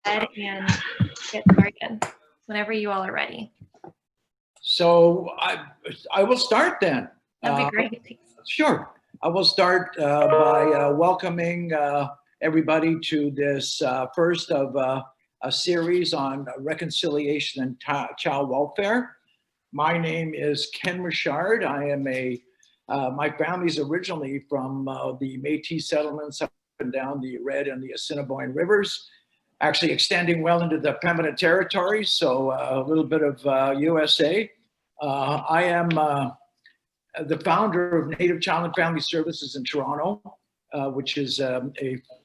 ahead and get started whenever you all are ready. So I will start then. That'd be great. Thanks. Sure. I will start by welcoming everybody to this first of a series on reconciliation and child welfare. My name is Ken Richard. I am my family's originally from the Métis settlements up and down the Red and the Assiniboine rivers, actually extending well into the Pembina territory, so a little bit of USA. I am the founder of Native Child and Family Services in Toronto, which is a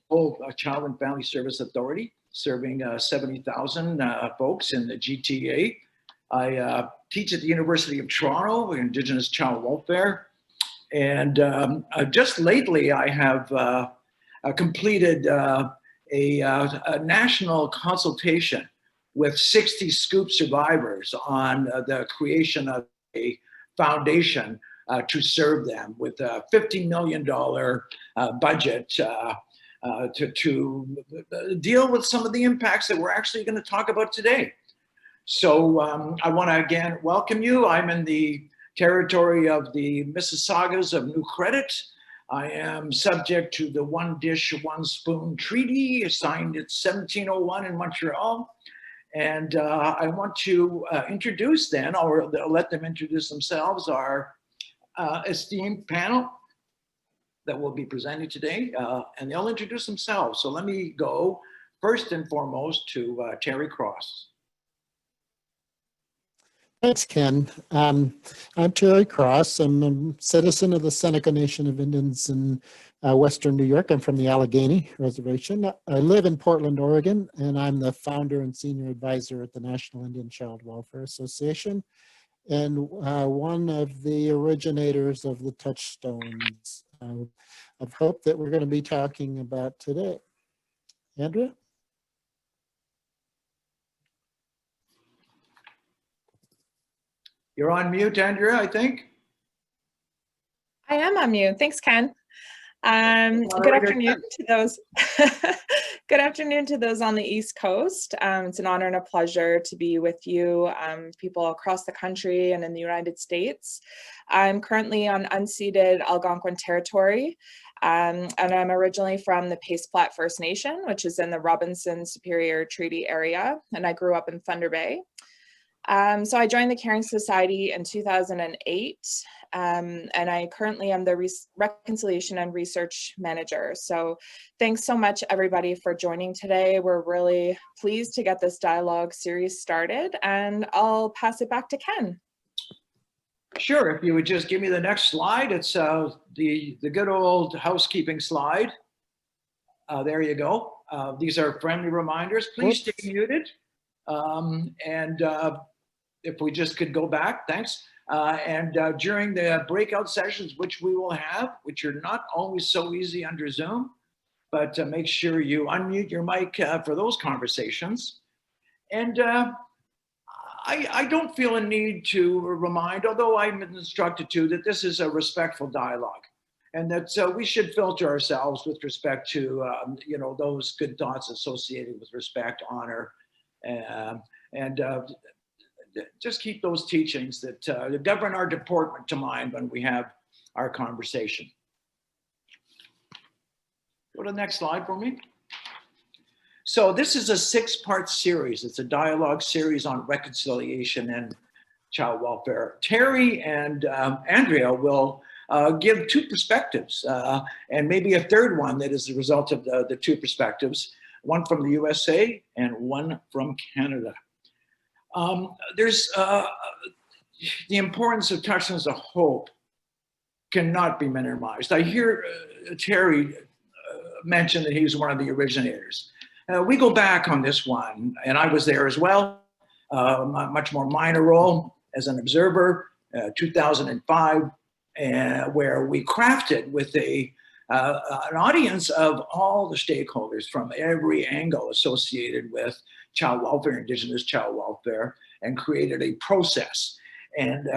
full child and family service authority serving 70,000 folks in the GTA. I teach at the University of Toronto, Indigenous child welfare. And just lately, I have completed a national consultation with 60 Scoop survivors on the creation of a foundation to serve them with a $50 million budget to deal with some of the impacts that we're actually going to talk about today. So I want to again welcome you. I'm in the territory of the Mississaugas of New Credit. I am subject to the One Dish, One Spoon Treaty, signed in 1701 in Montreal. And I want to introduce then, or let them introduce themselves, our esteemed panel that will be presenting today, and they'll introduce themselves. So let me go first and foremost to Terry Cross. Thanks, Ken. I'm Terry Cross. I'm a citizen of the Seneca Nation of Indians in Western New York. I'm from the Allegheny Reservation. I live in Portland, Oregon, and I'm the founder and senior advisor at the National Indian Child Welfare Association, and one of the originators of the Touchstones of Hope that we're going to be talking about today. Andrea? You're on mute, Andrea, I think. I am on mute. Thanks, Ken. Good afternoon to those. Good afternoon to those on the East Coast. It's an honor and a pleasure to be with you, people across the country and in the United States. I'm currently on unceded Algonquin territory, and I'm originally from the Pace Flat First Nation, which is in the Robinson Superior Treaty area, and I grew up in Thunder Bay. So I joined the Caring Society in 2008, and I currently am the Reconciliation and Research Manager. So thanks so much, everybody, for joining today. We're really pleased to get this dialogue series started, and I'll pass it back to Ken. Sure, if you would just give me the next slide. It's the good old housekeeping slide. There you go. These are friendly reminders. Please stay muted. If we just could go back, thanks. During the breakout sessions, which we will have, which are not always so easy under Zoom, but make sure you unmute your mic for those conversations. And I don't feel a need to remind, although I'm instructed to, that this is a respectful dialogue, and that we should filter ourselves with respect to those good thoughts associated with respect, honor, and just keep those teachings that govern our deportment to mind when we have our conversation. Go to the next slide for me. So this is a 6-part series. It's a dialogue series on reconciliation and child welfare. Terry and Andrea will give 2 perspectives and maybe a third one that is the result of the 2 perspectives, one from the USA and one from Canada. There's the importance of Touchstones of Hope cannot be minimized. I hear Terry mention that he was one of the originators. We go back on this one, and I was there as well, much more minor role as an observer, 2005, where we crafted with an audience of all the stakeholders from every angle associated with child welfare, Indigenous child welfare, and created a process. And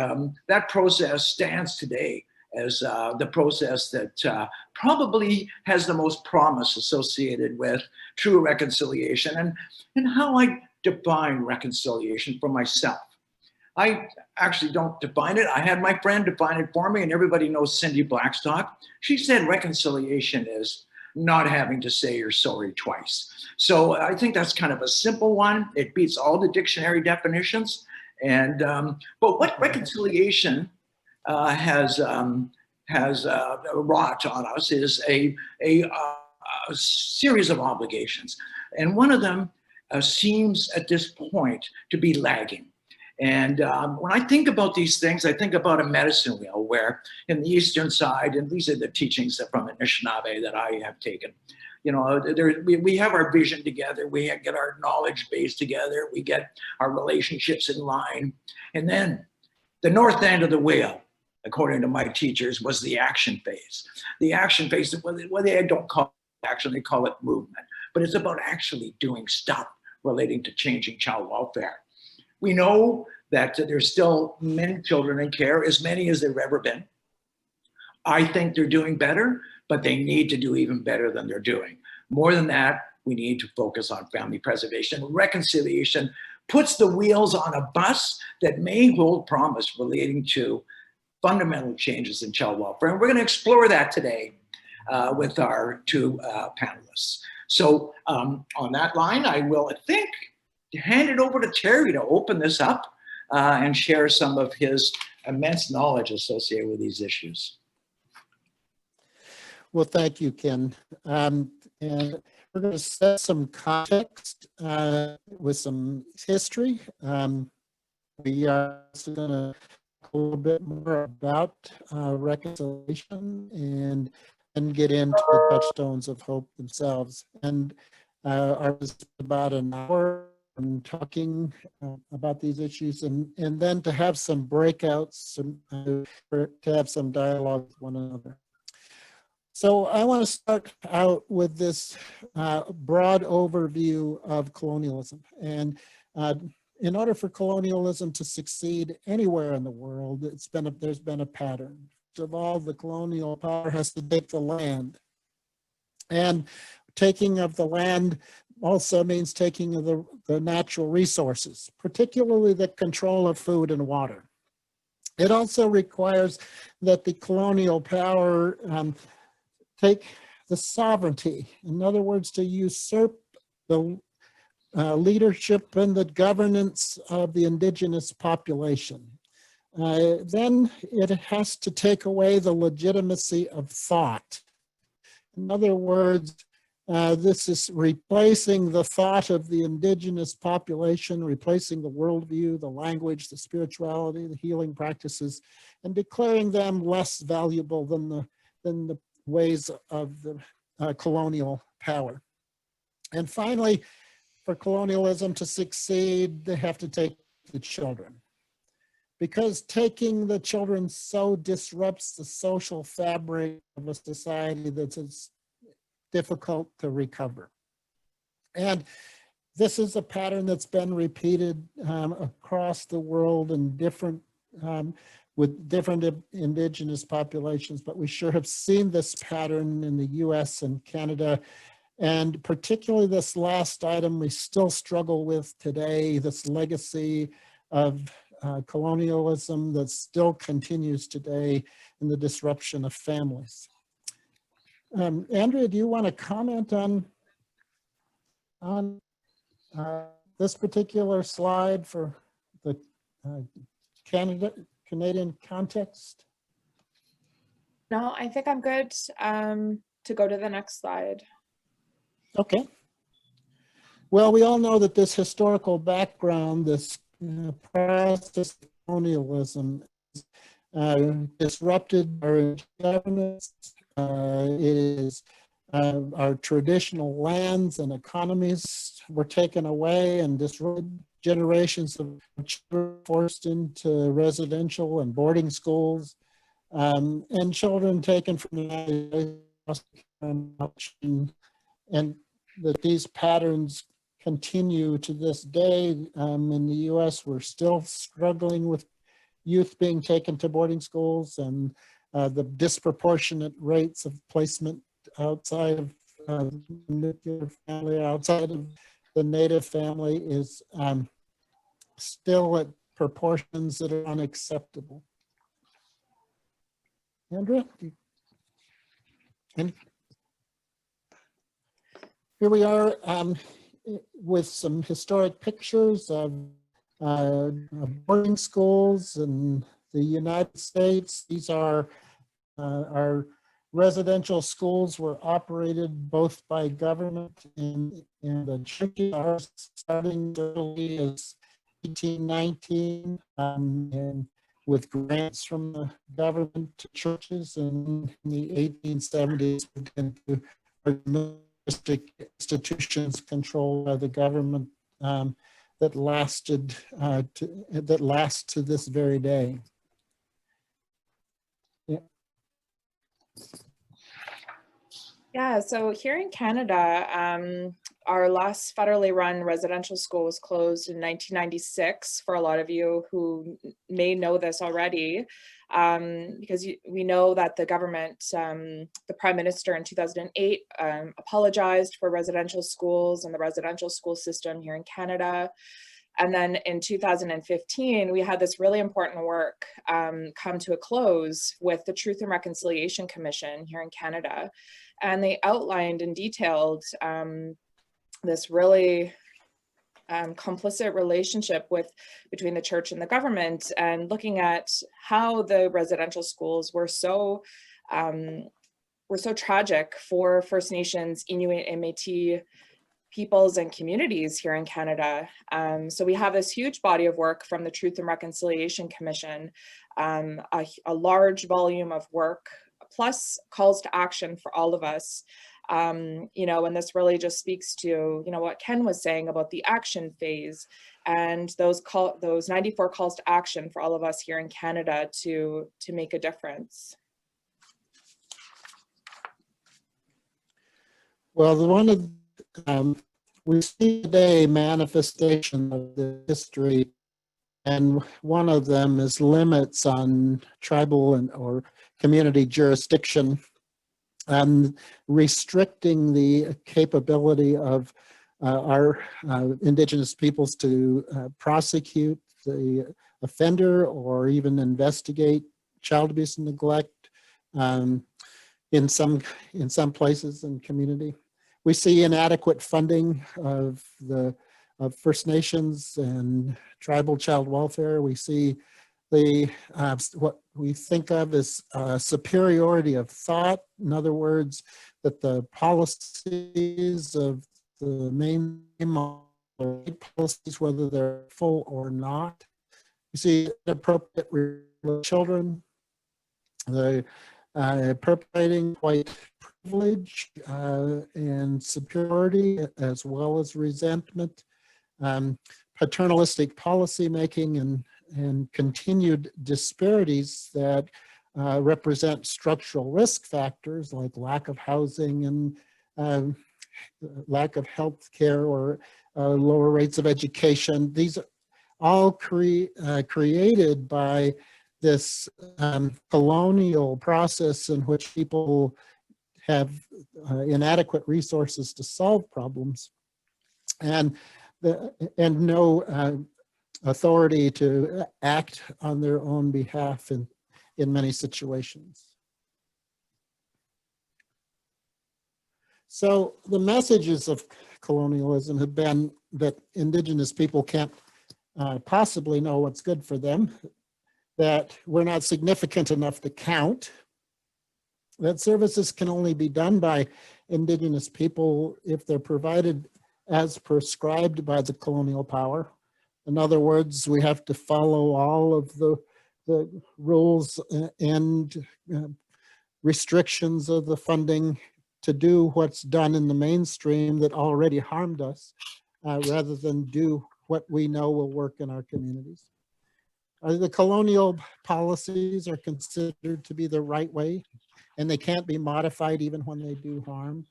that process stands today as the process that probably has the most promise associated with true reconciliation, and how I define reconciliation for myself. I actually don't define it. I had my friend define it for me, and everybody knows Cindy Blackstock. She said reconciliation is not having to say you're sorry twice. So I think that's kind of a simple one. It beats all the dictionary definitions. And but what reconciliation has wrought on us is a series of obligations, and one of them seems at this point to be lagging. And when I think about these things, I think about a medicine wheel where in the eastern side, and these are the teachings from Anishinaabe that I have taken, you know, we have our vision together, we get our knowledge base together, we get our relationships in line. And then the north end of the wheel, according to my teachers, was the action phase. The action phase, well, they don't call it action, they call it movement. But it's about actually doing stuff relating to changing child welfare. We know that there's still many children in care, as many as there've ever been. I think they're doing better, but they need to do even better than they're doing. More than that, we need to focus on family preservation. Reconciliation puts the wheels on a bus that may hold promise relating to fundamental changes in child welfare. And we're going to explore that today with our two panelists. So on that line, I will, I think, hand it over to Terry to open this up and share some of his immense knowledge associated with these issues. Well, thank you, Ken. And we're going to set some context with some history. We are also going to talk a little bit more about reconciliation and get into the touchstones of hope themselves. And I was about an hour talking about these issues, and then to have some breakouts, to have some dialogue with one another. So I want to start out with this broad overview of colonialism. And in order for colonialism to succeed anywhere in the world, there's been a pattern. First of all, the colonial power has to take the land. And taking of the land also means taking of the natural resources, particularly the control of food and water. It also requires that the colonial power take the sovereignty, in other words, to usurp the leadership and the governance of the indigenous population. Then it has to take away the legitimacy of thought. In other words, this is replacing the thought of the indigenous population, replacing the worldview, the language, the spirituality, the healing practices, and declaring them less valuable than the ways of the colonial power. And finally, for colonialism to succeed, they have to take the children. Because taking the children so disrupts the social fabric of a society that it's difficult to recover. And this is a pattern that's been repeated across the world in with different indigenous populations, but we sure have seen this pattern in the US and Canada. And particularly this last item we still struggle with today, this legacy of colonialism that still continues today in the disruption of families. Andrea, do you want to comment on this particular slide for the Canadian context? No, I think I'm good to go to the next slide. Okay. Well, we all know that this historical background, this process of colonialism, disrupted our governance. It is our traditional lands and economies were taken away and disrupted. Generations of children forced into residential and boarding schools, and children taken from the and that these patterns continue to this day. In the US, we're still struggling with youth being taken to boarding schools, and the disproportionate rates of placement outside of the nuclear family, outside of the native family, is still at proportions that are unacceptable. Andrea? And here we are with some historic pictures of boarding schools in the United States. These are our residential schools were operated both by government and the churches. Ours starting early as 1819 and with grants from the government to churches, and in the 1870s into institutions controlled by the government that last to this very day. Yeah, so here in Canada, our last federally run residential school was closed in 1996. For a lot of you who may know this already, because we know that the government, the Prime Minister in 2008 apologized for residential schools and the residential school system here in Canada. And then in 2015, we had this really important work come to a close with the Truth and Reconciliation Commission here in Canada. And they outlined and detailed this really complicit relationship between the church and the government, and looking at how the residential schools were so tragic for First Nations, Inuit, and Métis peoples and communities here in Canada. So we have this huge body of work from the Truth and Reconciliation Commission, a large volume of work, plus calls to action for all of us. You know, and this really just speaks to, you know, what Ken was saying about the action phase and those 94 calls to action for all of us here in Canada to make a difference. Well, one of we see today manifestation of the history, and one of them is limits on tribal or community jurisdiction, and restricting the capability of our Indigenous peoples to prosecute the offender or even investigate child abuse and neglect in some places in community. We see inadequate funding of First Nations and tribal child welfare. We see the what we think of as superiority of thought. In other words, that the policies of the mainstream policies, whether they're full or not. We see inappropriate children, the perpetrating white privilege and superiority, as well as resentment, paternalistic policymaking, and continued disparities that represent structural risk factors like lack of housing and lack of health care or lower rates of education. These are all created by this colonial process in which people have inadequate resources to solve problems and no authority to act on their own behalf in many situations. So the messages of colonialism have been that Indigenous people can't possibly know what's good for them, that we're not significant enough to count, that services can only be done by Indigenous people if they're provided as prescribed by the colonial power. In other words, we have to follow all of the rules and restrictions of the funding to do what's done in the mainstream that already harmed us, rather than do what we know will work in our communities. The colonial policies are considered to be the right way, and they can't be modified even when they do harm.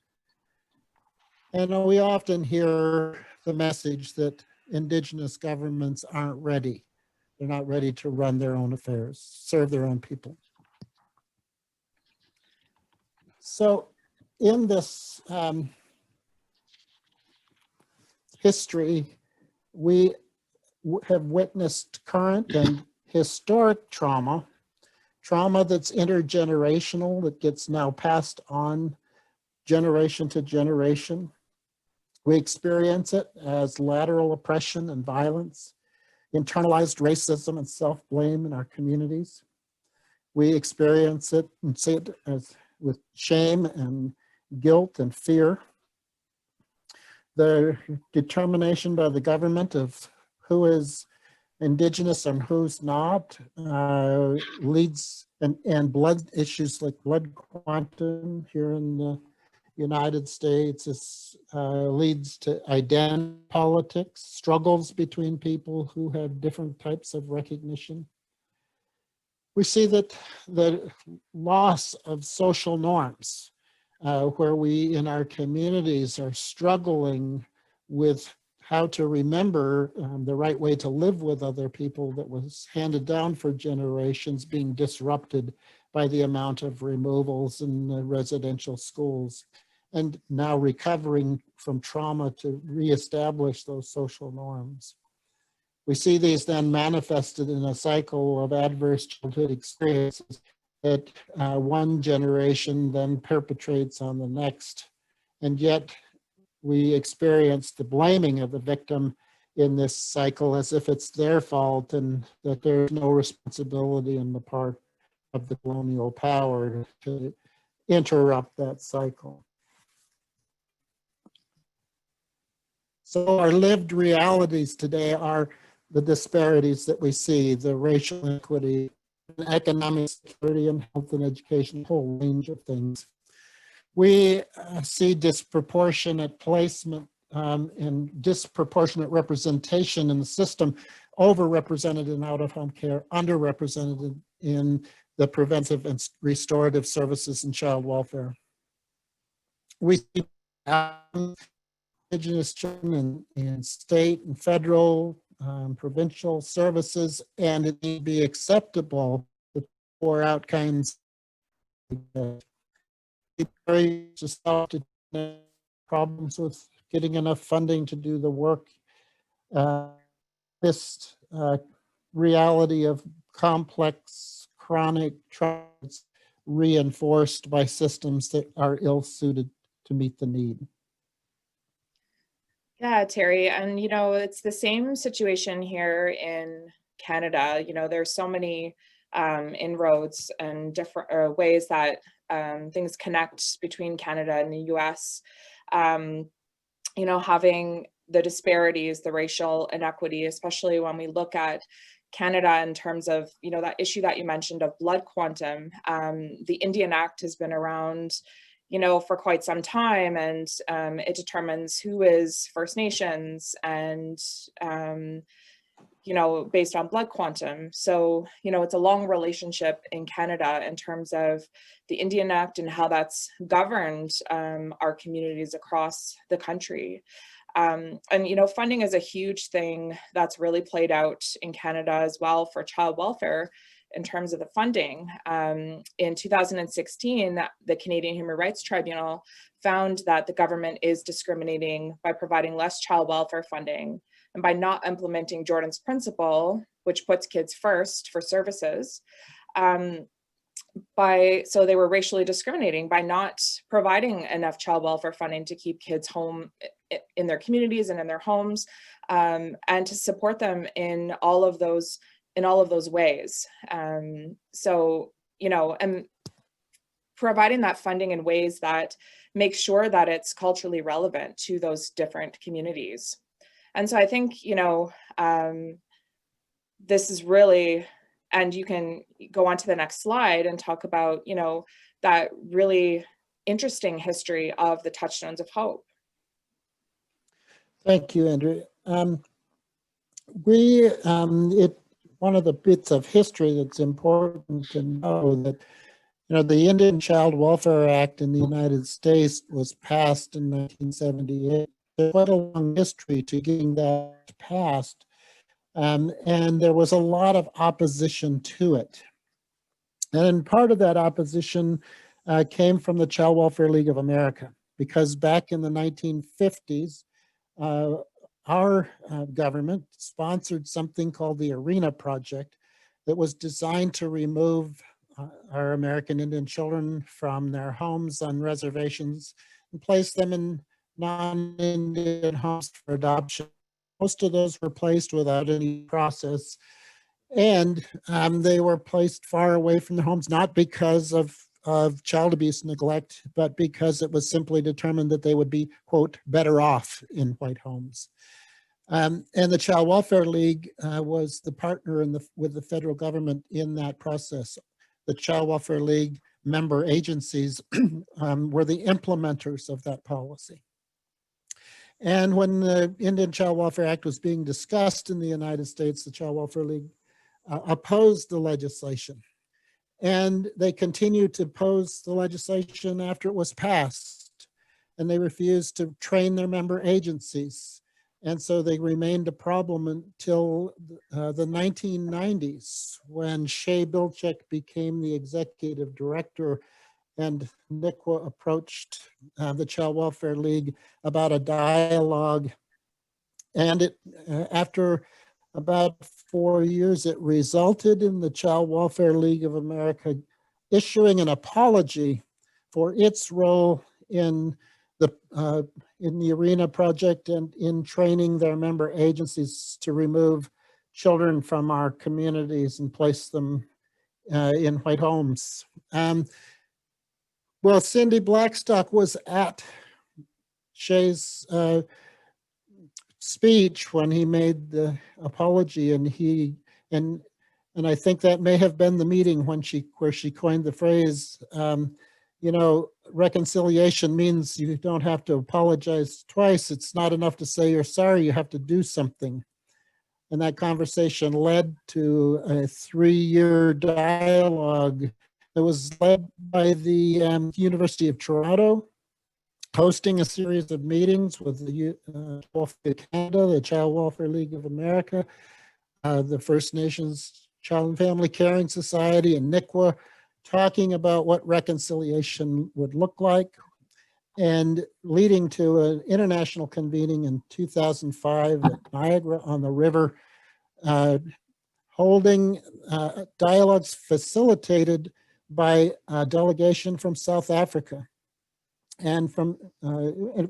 And we often hear the message that Indigenous governments aren't ready. They're not ready to run their own affairs, serve their own people. So in this history, we have witnessed current and historic trauma that's intergenerational, that gets now passed on generation to generation. We experience it as lateral oppression and violence, internalized racism and self-blame in our communities. We experience it and see it as with shame and guilt and fear. The determination by the government of who is Indigenous and who's not leads, and blood issues like blood quantum here in the United States leads to identity politics, struggles between people who have different types of recognition. We see that the loss of social norms, where we in our communities are struggling with how to remember the right way to live with other people that was handed down for generations, being disrupted by the amount of removals in the residential schools, and now recovering from trauma to reestablish those social norms. We see these then manifested in a cycle of adverse childhood experiences that one generation then perpetrates on the next. And yet we experience the blaming of the victim in this cycle as if it's their fault, and that there's no responsibility on the part of the colonial power to interrupt that cycle. So our lived realities today are the disparities that we see, the racial inequity, economic security, and health and education, a whole range of things. We see disproportionate placement and disproportionate representation in the system, overrepresented in out-of-home care, underrepresented in the preventive and restorative services and child welfare. We see Indigenous children in state and federal, provincial services, and it may be acceptable for outcomes problems with getting enough funding to do the work. This reality of complex chronic traumas reinforced by systems that are ill-suited to meet the need. Yeah, Terry, and it's the same situation here in Canada. There's so many inroads and different ways that things connect between Canada and the US. Having the disparities, the racial inequity, especially when we look at Canada in terms of, that issue that you mentioned of blood quantum. The Indian Act has been around for quite some time, and it determines who is First Nations and, based on blood quantum. So, it's a long relationship in Canada in terms of the Indian Act and how that's governed our communities across the country. And, funding is a huge thing that's really played out in Canada as well for child welfare. In terms of the funding, in 2016, the Canadian Human Rights Tribunal found that the government is discriminating by providing less child welfare funding and by not implementing Jordan's principle, which puts kids first for services. So they were racially discriminating by not providing enough child welfare funding to keep kids home in their communities and in their homes, and to support them in all of those ways. So, and providing that funding in ways that make sure that it's culturally relevant to those different communities. And so I think, this is really, and you can go on to the next slide and talk about, that really interesting history of the Touchstones of Hope. Thank you, Andrew. One of the bits of history that's important to know that, the Indian Child Welfare Act in the United States was passed in 1978. There's quite a long history to getting that passed, and there was a lot of opposition to it. And part of that opposition came from the Child Welfare League of America, because back in the 1950s, our government sponsored something called the ARENA project that was designed to remove our American Indian children from their homes on reservations and place them in non-Indian homes for adoption. Most of those were placed without any process, and they were placed far away from their homes, not because of child abuse neglect, but because it was simply determined that they would be, quote, better off in white homes. And the Child Welfare League was the partner with the federal government in that process. The Child Welfare League member agencies were the implementers of that policy. And when the Indian Child Welfare Act was being discussed in the United States, the Child Welfare League opposed the legislation. And they continued to oppose the legislation after it was passed. And they refused to train their member agencies. And so they remained a problem until the 1990s, when Shea Bilchek became the executive director, and NICWA approached the Child Welfare League about a dialogue. And after about 4 years, it resulted in the Child Welfare League of America issuing an apology for its role in the ARENA project and in training their member agencies to remove children from our communities and place them in white homes. Well, Cindy Blackstock was at Shea's speech when he made the apology, and I think that may have been the meeting where she coined the phrase, you know, reconciliation means you don't have to apologize twice. It's not enough to say you're sorry, you have to do something. And that conversation led to a 3-year dialogue that was led by the University of Toronto, hosting a series of meetings with the Welfare Canada, the Child Welfare League of America, the First Nations Child and Family Caring Society, and NICWA, talking about what reconciliation would look like, and leading to an international convening in 2005 at Niagara on the River, holding dialogues facilitated by a delegation from South Africa, and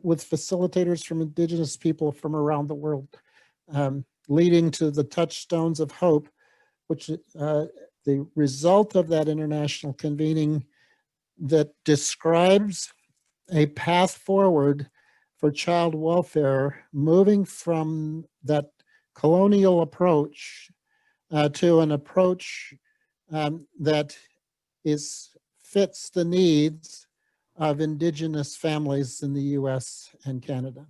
with facilitators from Indigenous people from around the world, leading to the Touchstones of Hope, which the result of that international convening that describes a path forward for child welfare, moving from that colonial approach to an approach that fits the needs of Indigenous families in the US and Canada.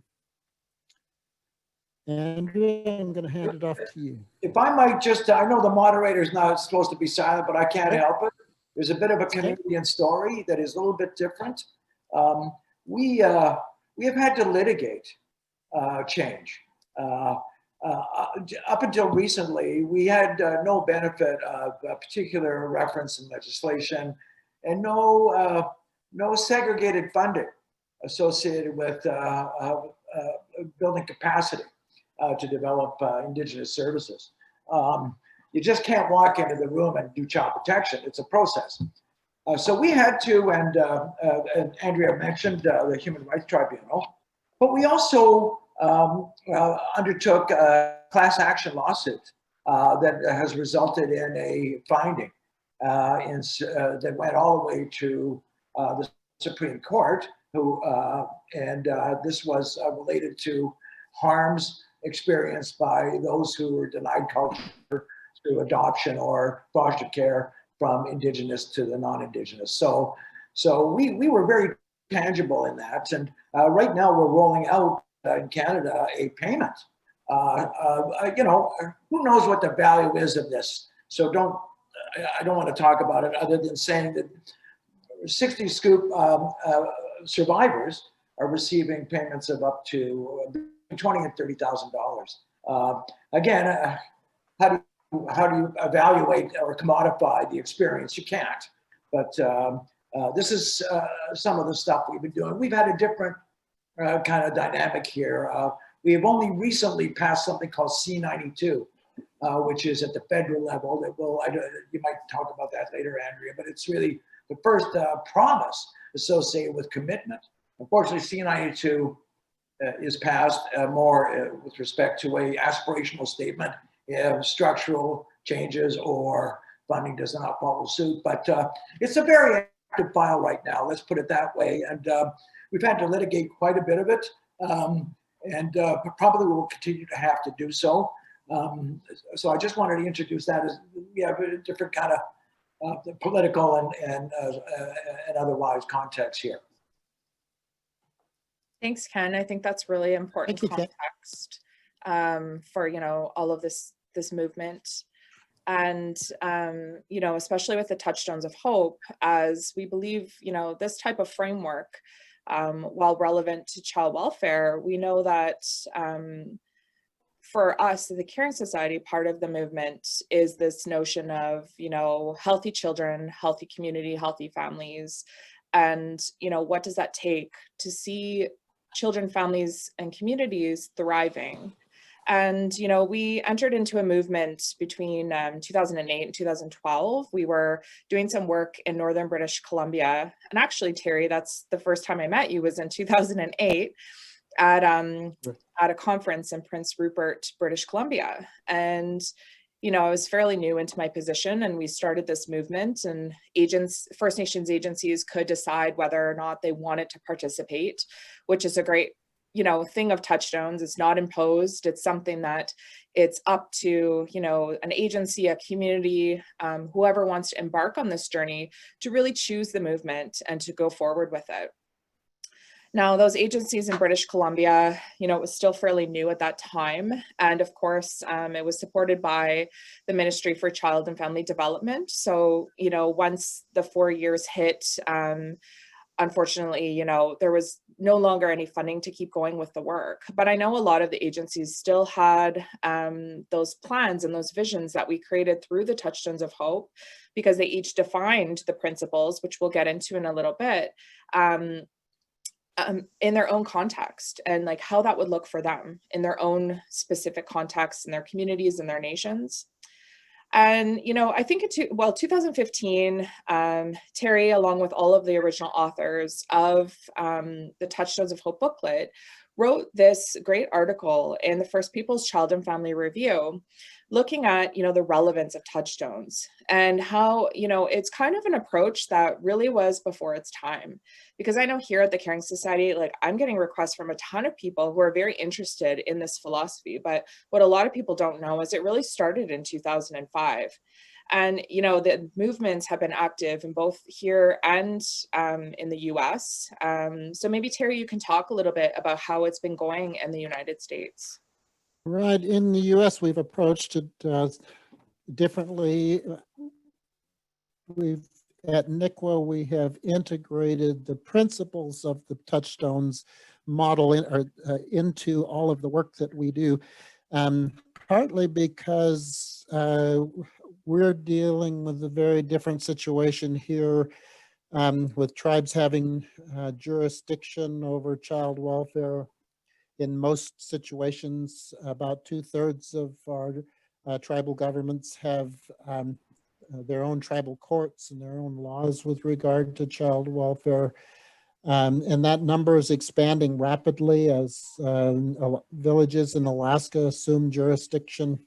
Andrea, I'm going to hand it off to you. If I might just, I know the moderator's not supposed to be silent, but I can't help it. There's a bit of a Canadian story that is a little bit different. We have had to litigate change. Up until recently, we had no benefit of a particular reference in legislation, and no segregated funding associated with building capacity to develop Indigenous services. You just can't walk into the room and do child protection. It's a process. So we had to, and Andrea mentioned the Human Rights Tribunal, but we also undertook a class action lawsuit that has resulted in a finding that went all the way to the Supreme Court, this was related to harms experienced by those who were denied culture through adoption or foster care from Indigenous to the non-Indigenous. So we were very tangible in that. And right now we're rolling out in Canada a payment. You know, who knows what the value is of this? So I don't want to talk about it other than saying that 60 Scoop survivors are receiving payments of up to $20,000 and $30,000. Again, how do you evaluate or commodify the experience? You can't. But This is some of the stuff we've been doing. We've had a different kind of dynamic here. We have only recently passed something called C92, which is at the federal level. That will, you might talk about that later, Andrea, but it's really the first promise associated with commitment. Unfortunately, C92 is passed more with respect to a aspirational statement if structural changes or funding does not follow suit. But it's a very active file right now, let's put it that way. And we've had to litigate quite a bit of it, and probably will continue to have to do so. So I just wanted to introduce that as we have a different kind of political and otherwise context here. Thanks, Ken. I think that's really important context for, you know, all of this movement. And, you know, especially with the Touchstones of Hope, as we believe, you know, this type of framework, while relevant to child welfare, we know that for us, the Caring Society, part of the movement is this notion of, you know, healthy children, healthy community, healthy families. And, you know, what does that take to see children, families, and communities thriving? And, you know, we entered into a movement between 2008 and 2012. We were doing some work in Northern British Columbia. And actually, Terry, that's the first time I met you was in 2008 at a conference in Prince Rupert, British Columbia. And, you know, I was fairly new into my position, and we started this movement, and First Nations agencies could decide whether or not they wanted to participate, which is a great, you know, thing of Touchstones. It's not imposed. It's something that it's up to, you know, an agency, a community, whoever wants to embark on this journey to really choose the movement and to go forward with it. Now, those agencies in British Columbia, you know, it was still fairly new at that time. And of course, it was supported by the Ministry for Child and Family Development. So, you know, once the 4 years hit, unfortunately, you know, there was no longer any funding to keep going with the work. But I know a lot of the agencies still had those plans and those visions that we created through the Touchstones of Hope, because they each defined the principles, which we'll get into in a little bit, in their own context, and like how that would look for them in their own specific contexts, in their communities and their nations. And, you know, I think in 2015, Terry, along with all of the original authors of the Touchstones of Hope booklet, wrote this great article in the First Peoples Child and Family Review, looking at, you know, the relevance of touchstones and how, you know, it's kind of an approach that really was before its time. Because I know here at the Caring Society, like, I'm getting requests from a ton of people who are very interested in this philosophy. But what a lot of people don't know is it really started in 2005. And, you know, the movements have been active in both here and in the US. So maybe, Terry, you can talk a little bit about how it's been going in the United States. Right. In the US, we've approached it differently. At NICWA, we have integrated the principles of the Touchstones model into all of the work that we do, partly because we're dealing with a very different situation here, with tribes having jurisdiction over child welfare. In most situations, about 2/3 of our tribal governments have their own tribal courts and their own laws with regard to child welfare. And that number is expanding rapidly as villages in Alaska assume jurisdiction.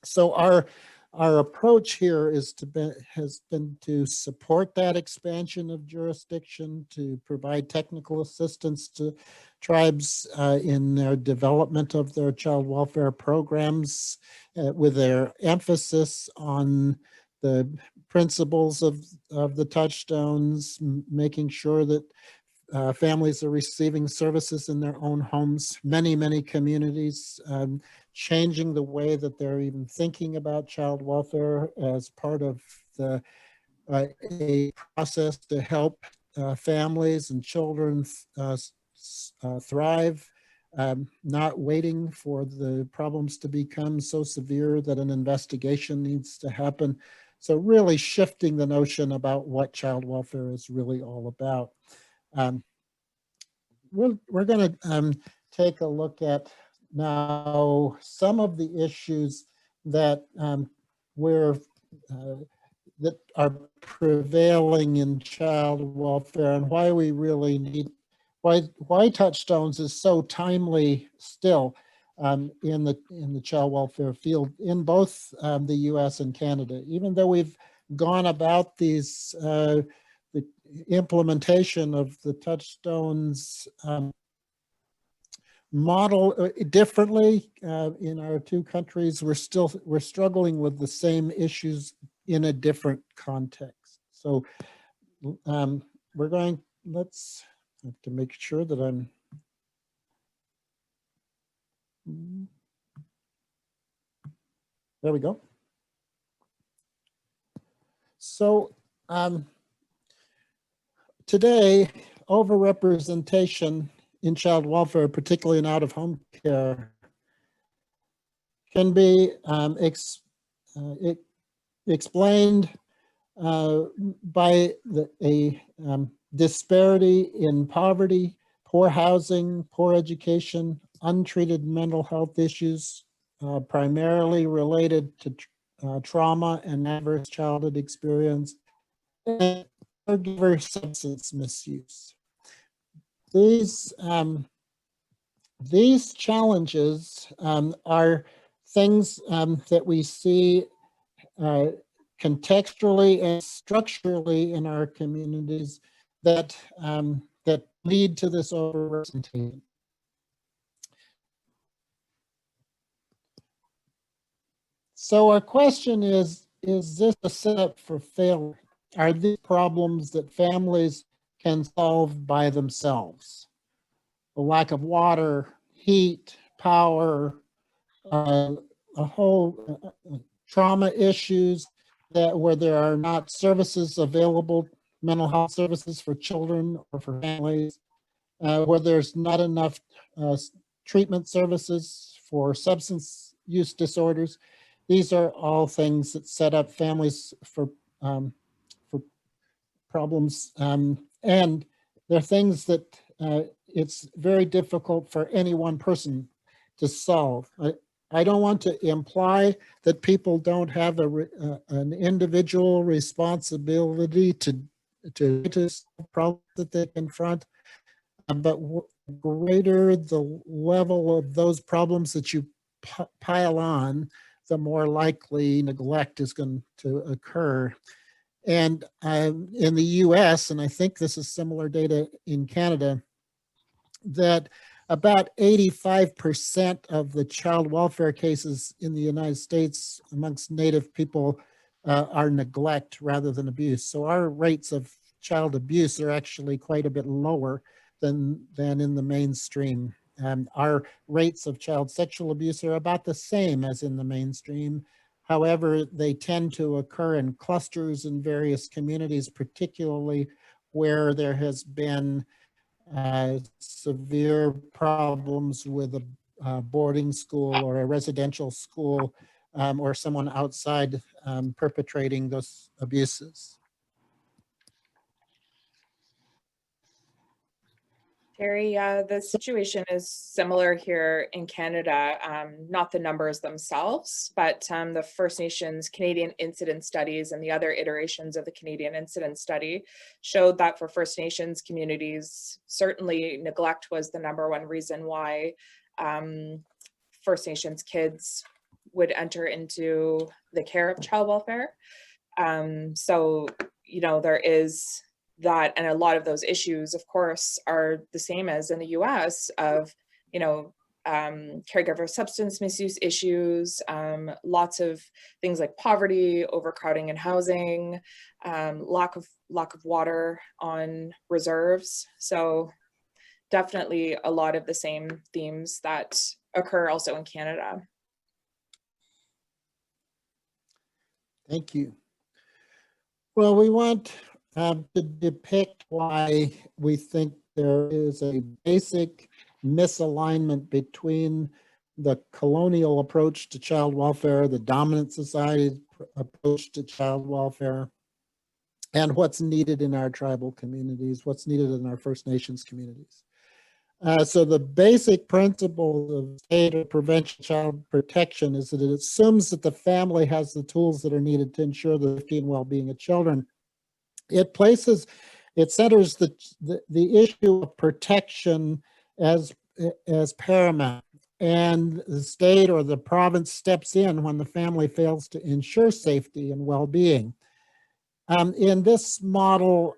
So our approach here has been to support that expansion of jurisdiction, to provide technical assistance to tribes in their development of their child welfare programs, with their emphasis on the principles of the Touchstones, making sure that families are receiving services in their own homes. Many communities changing the way that they're even thinking about child welfare as part of a process to help families and children thrive, not waiting for the problems to become so severe that an investigation needs to happen. So really shifting the notion about what child welfare is really all about. We're going to take a look at now some of the issues that that are prevailing in child welfare, and why we really need, why Touchstones is so timely still in the child welfare field in both the U.S. and Canada. Even though we've gone about these the implementation of the Touchstones model differently in our two countries, we're struggling with the same issues in a different context. So let's have to make sure that I'm, there we go. So today, overrepresentation in child welfare, particularly in out-of-home care, can be explained by a disparity in poverty, poor housing, poor education, untreated mental health issues, primarily related to trauma and adverse childhood experience, and caregiver substance misuse. These challenges are things that we see contextually and structurally in our communities that that lead to this overrepresentation. So our question is this a setup for failure? Are these problems that families can solve by themselves? The lack of water, heat, power, a whole trauma issues where there are not services available, mental health services for children or for families, where there's not enough treatment services for substance use disorders. These are all things that set up families for problems, and they're things that it's very difficult for any one person to solve. I don't want to imply that people don't have an individual responsibility to solve problems that they confront, but greater the level of those problems that you pile on, the more likely neglect is going to occur. And in the US, and I think this is similar data in Canada, that about 85% of the child welfare cases in the United States amongst Native people are neglect rather than abuse. So our rates of child abuse are actually quite a bit lower than in the mainstream. Our rates of child sexual abuse are about the same as in the mainstream. However, they tend to occur in clusters in various communities, particularly where there has been severe problems with a boarding school or a residential school, or someone outside perpetrating those abuses. Terry, the situation is similar here in Canada, not the numbers themselves, but the First Nations Canadian Incident Studies and the other iterations of the Canadian Incident Study showed that for First Nations communities, certainly neglect was the #1 reason why First Nations kids would enter into the care of child welfare. So, you know, there is that, and a lot of those issues, of course, are the same as in the US of, you know, caregiver substance misuse issues, lots of things like poverty, overcrowding in housing, lack of water on reserves. So definitely a lot of the same themes that occur also in Canada. Thank you. Well, we want to depict why we think there is a basic misalignment between the colonial approach to child welfare, the dominant society approach to child welfare, and what's needed in our tribal communities, what's needed in our First Nations communities. So the basic principle of state or prevention child protection is that it assumes that the family has the tools that are needed to ensure the safety and well-being of children. It centers the issue of protection as paramount, and the state or the province steps in when the family fails to ensure safety and well-being. In this model,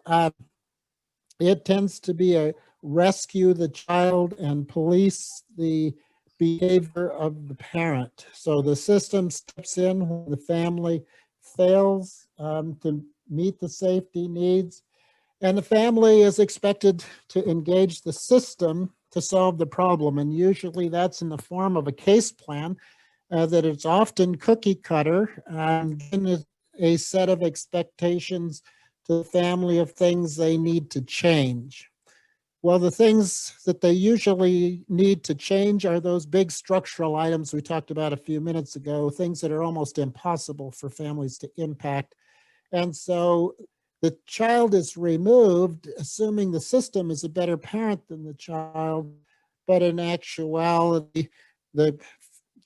it tends to be a rescue the child and police the behavior of the parent. So the system steps in when the family fails to meet the safety needs, and the family is expected to engage the system to solve the problem. And usually that's in the form of a case plan that is often cookie cutter, and a set of expectations to the family of things they need to change. Well, the things that they usually need to change are those big structural items we talked about a few minutes ago, things that are almost impossible for families to impact. And so the child is removed, assuming the system is a better parent than the child, but in actuality, the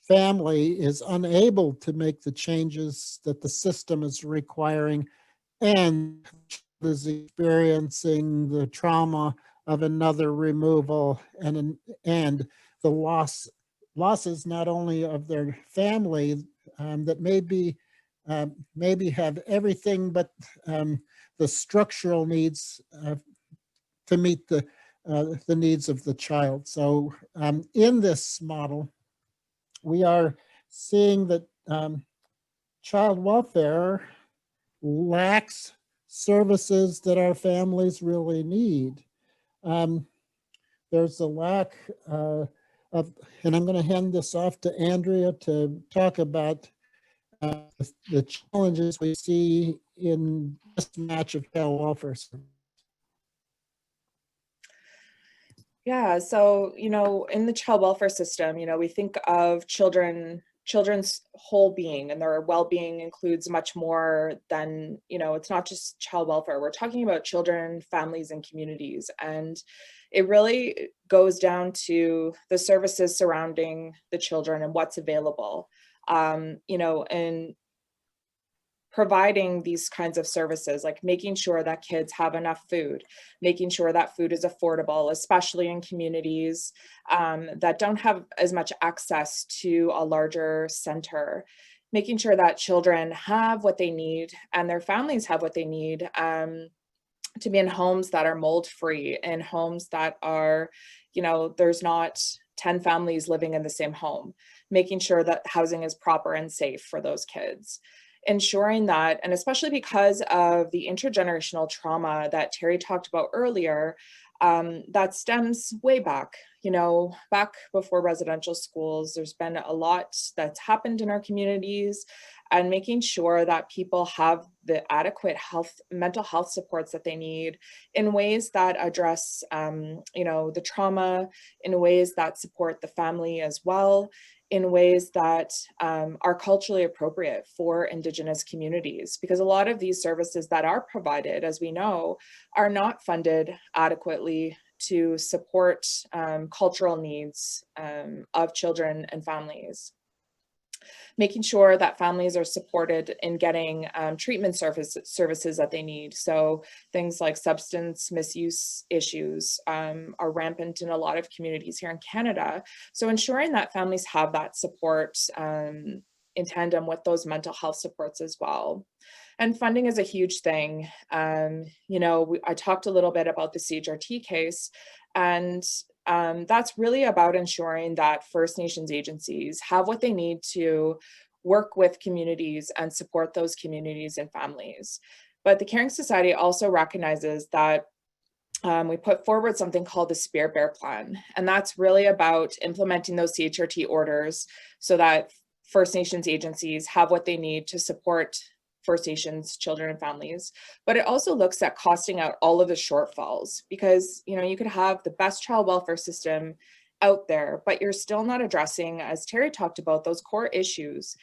family is unable to make the changes that the system is requiring, and is experiencing the trauma of another removal and the losses not only of their family that maybe have everything but the structural needs to meet the needs of the child. So in this model, we are seeing that child welfare lacks services that our families really need. There's a lack of, and I'm going to hand this off to Andrea to talk about the challenges we see in mismatch of child welfare. Yeah, so, in the child welfare system, we think of children's whole being, and their well-being includes much more than, it's not just child welfare. We're talking about children, families, and communities. And it really goes down to the services surrounding the children and what's available, and providing these kinds of services, like making sure that kids have enough food, making sure that food is affordable, especially in communities that don't have as much access to a larger center, making sure that children have what they need and their families have what they need to be in homes that are mold-free, in homes that are, there's not 10 families living in the same home, making sure that housing is proper and safe for those kids. Ensuring that, and especially because of the intergenerational trauma that Terry talked about earlier, that stems way back, back before residential schools. There's been a lot that's happened in our communities, and making sure that people have the adequate mental health supports that they need in ways that address, the trauma, in ways that support the family as well, in ways that are culturally appropriate for Indigenous communities, because a lot of these services that are provided, as we know, are not funded adequately to support cultural needs of children and families. Making sure that families are supported in getting treatment services that they need. So things like substance misuse issues are rampant in a lot of communities here in Canada. So ensuring that families have that support in tandem with those mental health supports as well. And funding is a huge thing. I talked a little bit about the CHRT case, and that's really about ensuring that First Nations agencies have what they need to work with communities and support those communities and families. But the Caring Society also recognizes that we put forward something called the Spirit Bear Plan, and that's really about implementing those CHRT orders so that First Nations agencies have what they need to support First Nations children and families. But it also looks at costing out all of the shortfalls, because you could have the best child welfare system out there, but you're still not addressing, as Terry talked about, those core issues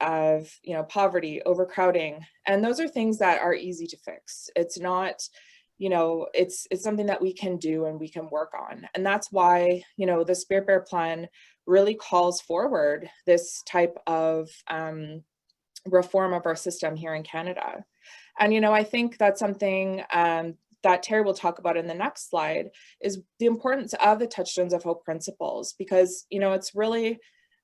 of, you know, poverty, overcrowding, and those are things that are easy to fix. It's not, you know, it's something that we can do and we can work on. And that's why, you know, the Spirit Bear Plan really calls forward this type of reform of our system here in Canada. And, you know, I think that's something that Terry will talk about in the next slide, is the importance of the Touchstones of Hope principles, because, you know, it's really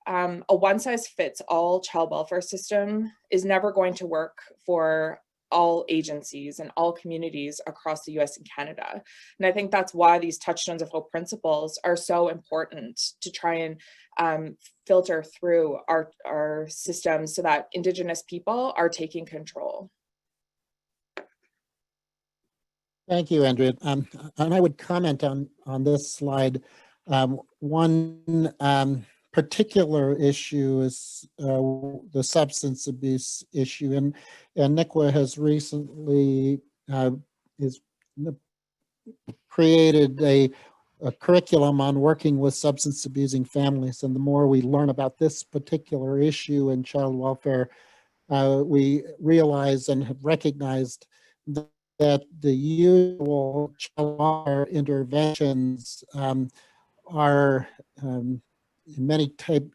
a one-size-fits-all child welfare system is never going to work for all agencies and all communities across the US and Canada. And I think that's why these Touchstones of Hope principles are so important, to try and filter through our systems so that Indigenous people are taking control. Thank you, Andrea. And I would comment on this slide. One particular issue is the substance abuse issue, and NICWA has recently created a curriculum on working with substance abusing families. And the more we learn about this particular issue in child welfare, we realize and have recognized that the usual child welfare interventions are in many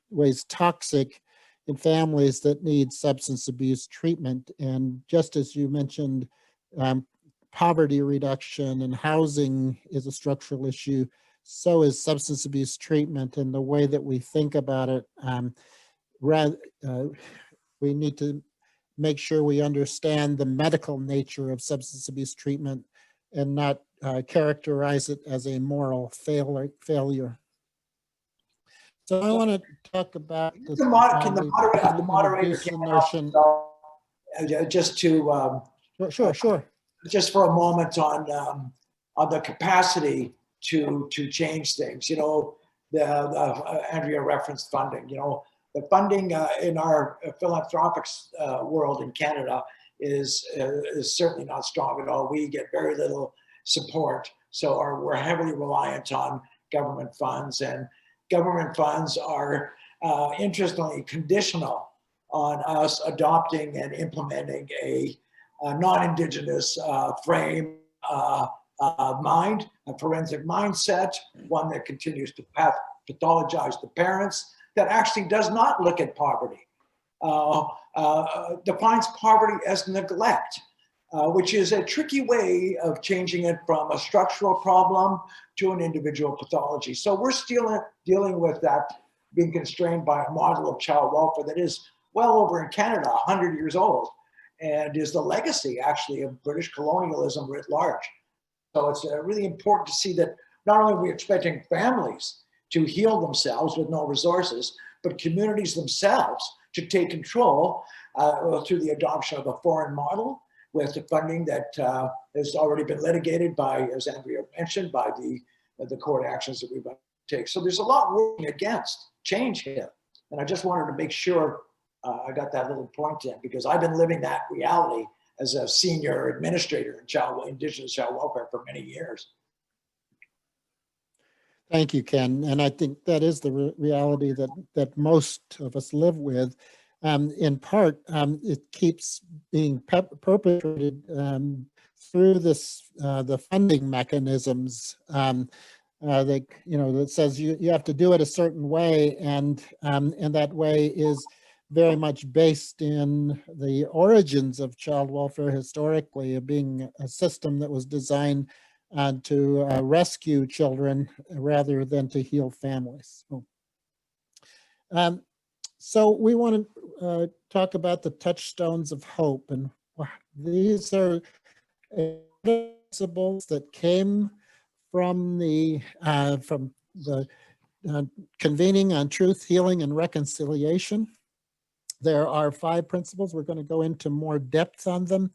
ways toxic in families that need substance abuse treatment. And just as you mentioned, poverty reduction and housing is a structural issue, so is substance abuse treatment. And the way that we think about it, we need to make sure we understand the medical nature of substance abuse treatment and not characterize it as a moral failure. So I want to talk about the moderator notion. Just to Sure. Just for a moment on the capacity to change things. You know, Andrea referenced funding. You know, the funding in our philanthropic world in Canada is certainly not strong at all. We get very little support, so we're heavily reliant on government funds, and government funds are interestingly conditional on us adopting and implementing a non-Indigenous frame mind, a forensic mindset, one that continues to pathologize the parents, that actually does not look at poverty, defines poverty as neglect, which is a tricky way of changing it from a structural problem to an individual pathology. So we're still dealing with that, being constrained by a model of child welfare that is well over in Canada, 100 years old, and is the legacy actually of British colonialism writ large. So it's really important to see that not only are we expecting families to heal themselves with no resources, but communities themselves to take control through the adoption of a foreign model with the funding that has already been litigated by, as Andrea mentioned, by the court actions that we've got to take. So there's a lot working against change here. And I just wanted to make sure I got that little point in, because I've been living that reality as a senior administrator in Indigenous child welfare for many years. Thank you, Ken. And I think that is the reality that most of us live with. In part, it keeps being perpetrated through the funding mechanisms that says you have to do it a certain way, and that way is very much based in the origins of child welfare historically, of being a system that was designed to rescue children rather than to heal families. So we want to talk about the Touchstones of Hope, and these are principles that came from the convening on truth, healing, and reconciliation. There are 5 principles. We're going to go into more depth on them.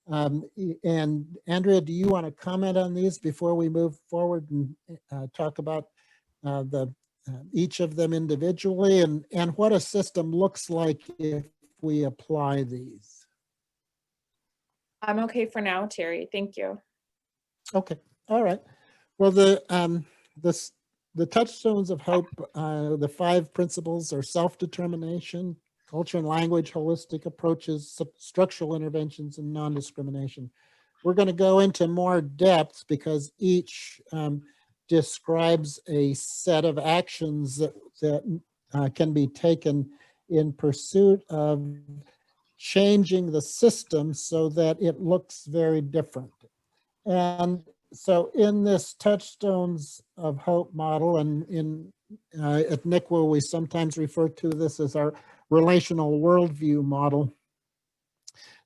And Andrea, do you want to comment on these before we move forward and talk about each of them individually and what a system looks like if we apply these? I'm okay for now, Terry. Thank you. Okay. All right. Well, the Touchstones of Hope, the 5 principles are self-determination, culture and language, holistic approaches, structural interventions, and non-discrimination. We're going to go into more depth because each describes a set of actions that can be taken in pursuit of changing the system so that it looks very different. And so in this Touchstones of Hope model, and at NICWA, we sometimes refer to this as our relational worldview model,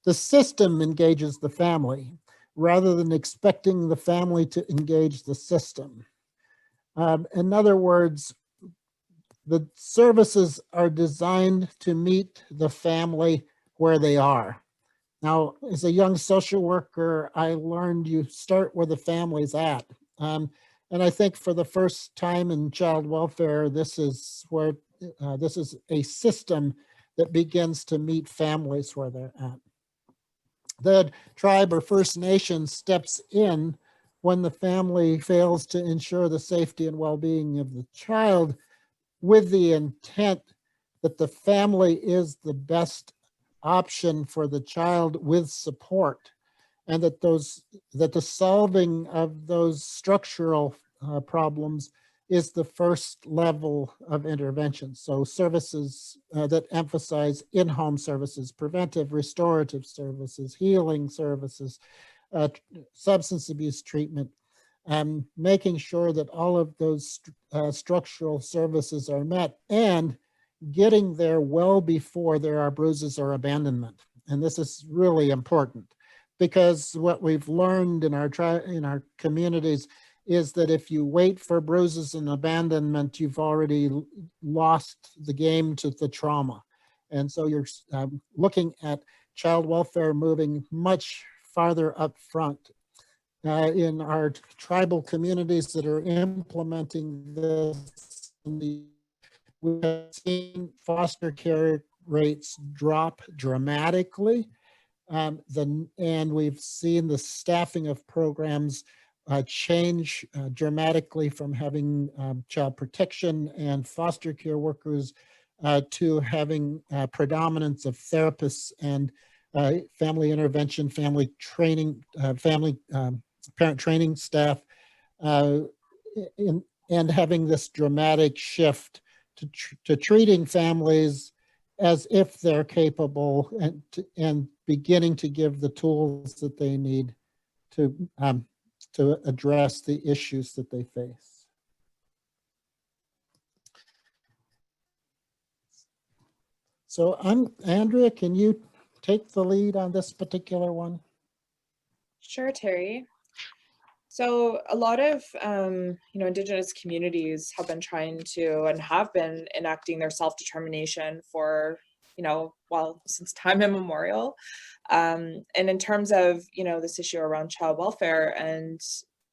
the system engages the family rather than expecting the family to engage the system. In other words, the services are designed to meet the family where they are. Now, as a young social worker, I learned you start where the family's at. And I think for the first time in child welfare, this is a system that begins to meet families where they're at. The tribe or First Nation steps in when the family fails to ensure the safety and well-being of the child, with the intent that the family is the best option for the child with support, and that the solving of those structural problems is the first level of intervention. So services that emphasize in-home services, preventive restorative services, healing services, substance abuse treatment, making sure that all of those structural services are met, and getting there well before there are bruises or abandonment. And this is really important, because what we've learned in our communities is that if you wait for bruises and abandonment, you've already lost the game to the trauma. And so you're looking at child welfare moving much farther up front. In our tribal communities that are implementing this, we have seen foster care rates drop dramatically. And we've seen the staffing of programs change dramatically from having child protection and foster care workers to having predominance of therapists and family intervention, family training, parent training staff, and having this dramatic shift to treating families as if they're capable, and beginning to give the tools that they need to address the issues that they face. So Andrea, can you take the lead on this particular one? Sure, Terry. So a lot of Indigenous communities have been trying to, and have been enacting their self-determination for, since time immemorial. And in terms of, this issue around child welfare and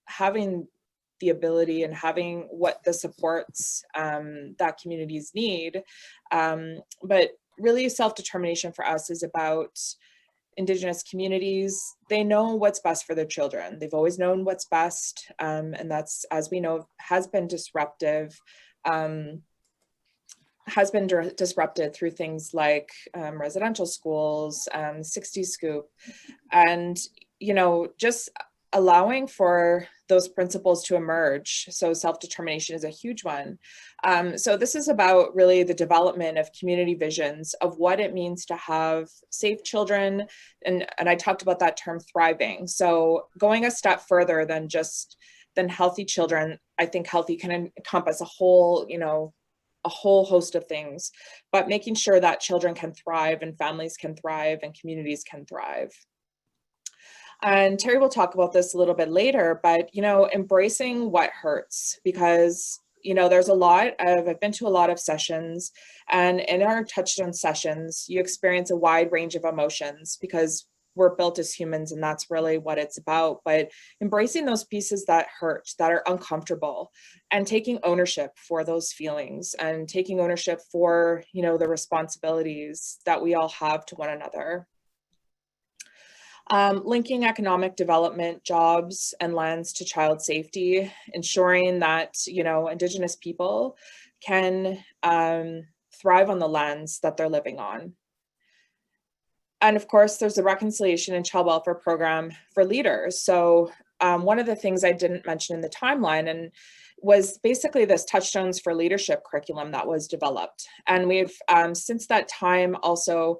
having the ability and having what the supports that communities need. But really self-determination for us is about Indigenous communities. They know what's best for their children. They've always known what's best. And that's, as we know, has been disrupted through things like residential schools, 60s Scoop, and, just allowing for those principles to emerge. So self-determination is a huge one. So this is about really the development of community visions of what it means to have safe children. And I talked about that term thriving. So going a step further than healthy children, I think healthy can encompass a whole host of things, but making sure that children can thrive and families can thrive and communities can thrive. And Terry will talk about this a little bit later, but, embracing what hurts, because, there's I've been to a lot of sessions, and in our Touchstone sessions, you experience a wide range of emotions because we're built as humans, and that's really what it's about. But embracing those pieces that hurt, that are uncomfortable, and taking ownership for those feelings, and taking ownership for, the responsibilities that we all have to one another. Linking economic development, jobs, and lands to child safety, ensuring that, Indigenous people can thrive on the lands that they're living on. And of course, there's the reconciliation and child welfare program for leaders. So one of the things I didn't mention in the timeline and was basically this Touchstones for Leadership curriculum that was developed. And we've since that time also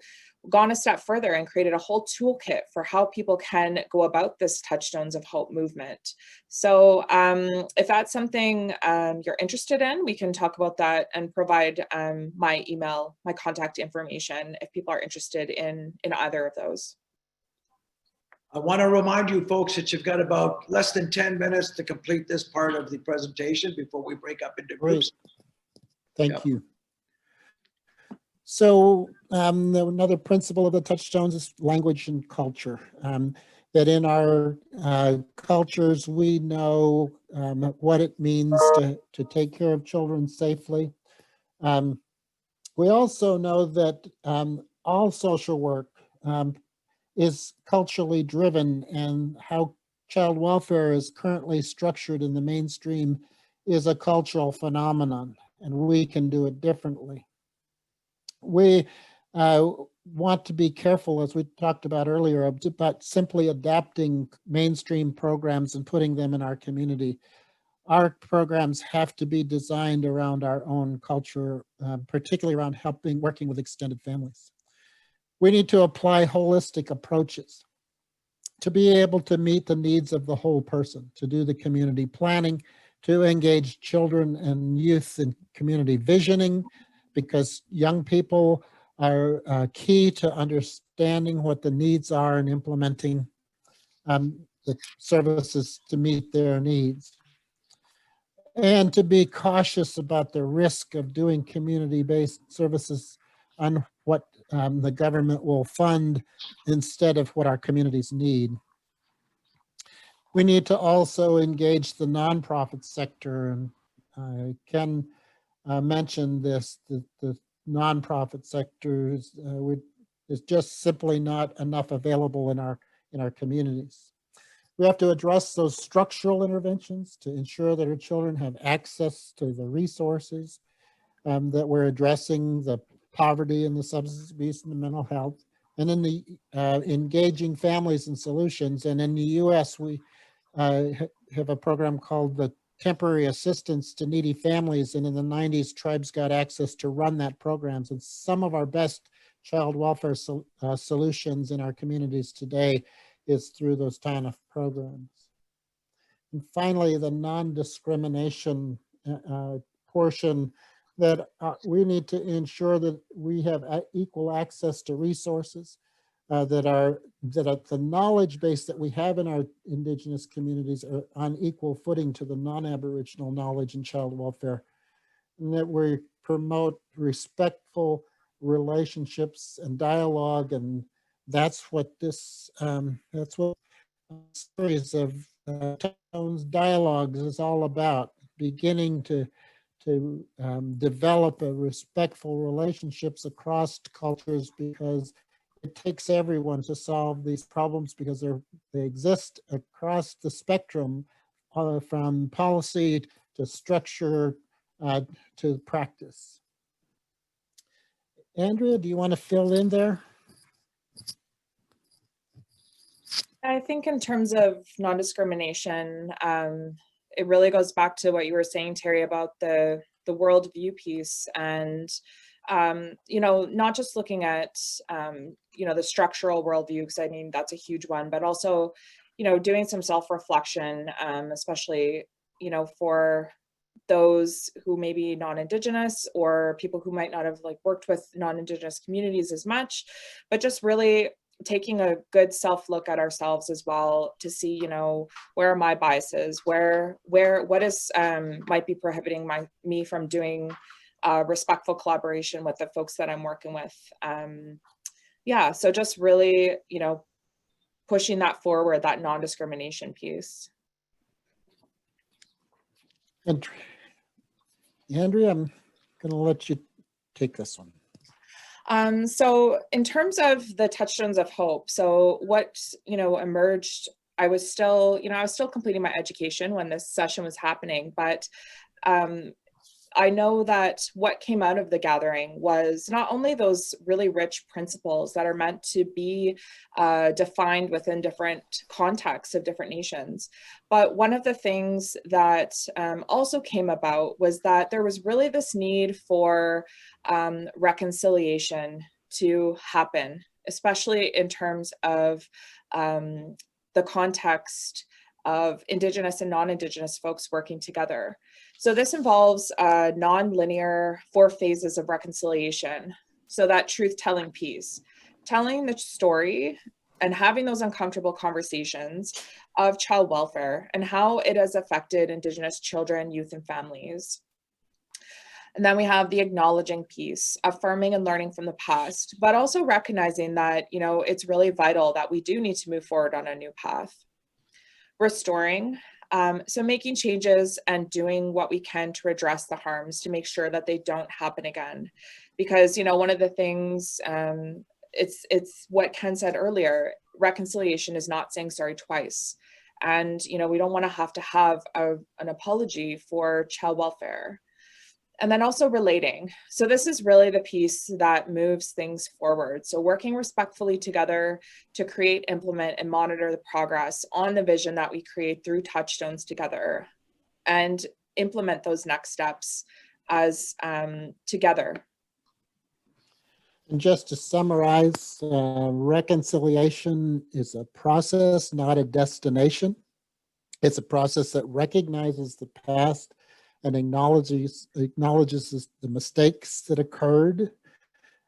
gone a step further and created a whole toolkit for how people can go about this Touchstones of Hope movement. So if that's something you're interested in, we can talk about that and provide my email, my contact information if people are interested in either of those. I want to remind you folks that you've got about less than 10 minutes to complete this part of the presentation before we break up into groups. Thank Yep. you. So another principle of the Touchstones is language and culture. That in our cultures, we know what it means to take care of children safely. We also know that all social work is culturally driven, and how child welfare is currently structured in the mainstream is a cultural phenomenon, and we can do it differently. We want to be careful, as we talked about earlier, about simply adapting mainstream programs and putting them in our community. Our programs have to be designed around our own culture, particularly around working with extended families. We need to apply holistic approaches to be able to meet the needs of the whole person, to do the community planning, to engage children and youth in community visioning, because young people are key to understanding what the needs are and implementing the services to meet their needs. And to be cautious about the risk of doing community-based services on what the government will fund instead of what our communities need. We need to also engage the nonprofit sector, and Ken mentioned this, the nonprofit sector is just simply not enough available in our communities. We have to address those structural interventions to ensure that our children have access to the resources, that we're addressing the poverty and the substance abuse and the mental health, and in the engaging families and solutions. And in the US, we have a program called the Temporary Assistance to Needy Families, and in the 90s, tribes got access to run that programs. And some of our best child welfare solutions in our communities today is through those kind of programs. And finally, the non-discrimination portion, that we need to ensure that we have equal access to resources, that the knowledge base that we have in our Indigenous communities are on equal footing to the non-Aboriginal knowledge in child welfare, and that we promote respectful relationships and dialogue. And that's what this series of Touchstones dialogues is all about, beginning to develop a respectful relationships across cultures, because it takes everyone to solve these problems, because they exist across the spectrum, from policy to structure to practice. Andrea, do you want to fill in there? I think in terms of non-discrimination, it really goes back to what you were saying, Terry, about the worldview piece, and not just looking at the structural worldview, because I mean that's a huge one, but also doing some self-reflection, especially for those who may be non-Indigenous, or people who might not have worked with non-Indigenous communities as much, but just really taking a good self-look at ourselves as well, to see, where are my biases, what is might be prohibiting me from doing respectful collaboration with the folks that I'm working with. So just really, pushing that forward, that non-discrimination piece. And Andrea, I'm going to let you take this one. So in terms of the Touchstones of Hope, so what, emerged, I was still completing my education when this session was happening, but I know that what came out of the gathering was not only those really rich principles that are meant to be defined within different contexts of different nations, but one of the things that also came about was that there was really this need for reconciliation to happen, especially in terms of the context of Indigenous and non-Indigenous folks working together. So this involves non-linear 4 phases of reconciliation. So that truth-telling piece, telling the story and having those uncomfortable conversations of child welfare and how it has affected Indigenous children, youth, and families. And then we have the acknowledging piece, affirming and learning from the past, but also recognizing that, you know, it's really vital that we do need to move forward on a new path. Restoring, so making changes and doing what we can to address the harms to make sure that they don't happen again. Because, you know, one of the things, it's what Ken said earlier, reconciliation is not saying sorry twice. And, you know, we don't want to have an apology for child welfare. And then also relating. So this is really the piece that moves things forward. So working respectfully together to create, implement, and monitor the progress on the vision that we create through Touchstones together and implement those next steps as together. And just to summarize, reconciliation is a process, not a destination. It's a process that recognizes the past and acknowledges the mistakes that occurred.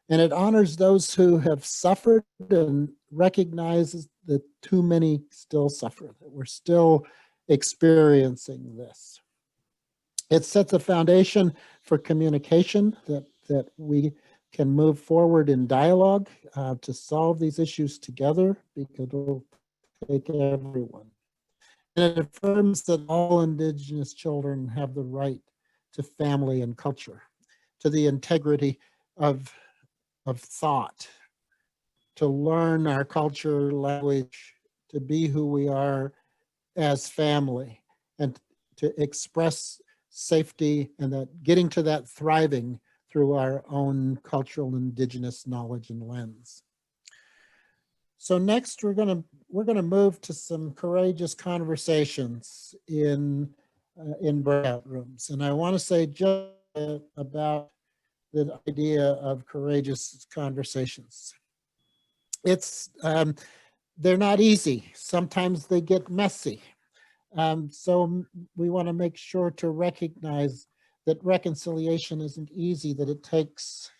And it honors those who have suffered and recognizes that too many still suffer, that we're still experiencing this. It sets a foundation for communication that we can move forward in dialogue to solve these issues together, because it'll take everyone. And it affirms that all Indigenous children have the right to family and culture, to the integrity of thought, to learn our culture, language, to be who we are as family, and to express safety and that getting to that thriving through our own cultural Indigenous knowledge and lens. So next, we're gonna move to some courageous conversations in breakout rooms, and I want to say just about the idea of courageous conversations. It's they're not easy. Sometimes they get messy. So we want to make sure to recognize that reconciliation isn't easy. That it takes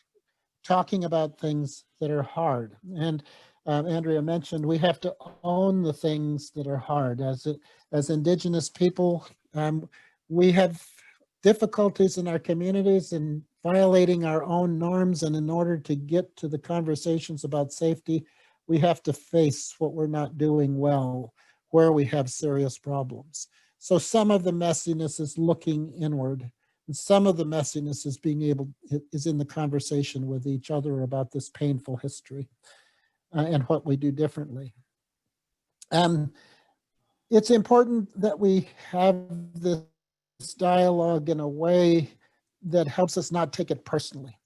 talking about things that are hard. And Andrea mentioned we have to own the things that are hard. As Indigenous people, we have difficulties in our communities in violating our own norms, and in order to get to the conversations about safety, we have to face what we're not doing well, where we have serious problems. So some of the messiness is looking inward, and some of the messiness is in the conversation with each other about this painful history and what we do differently. It's important that we have this dialogue in a way that helps us not take it personally,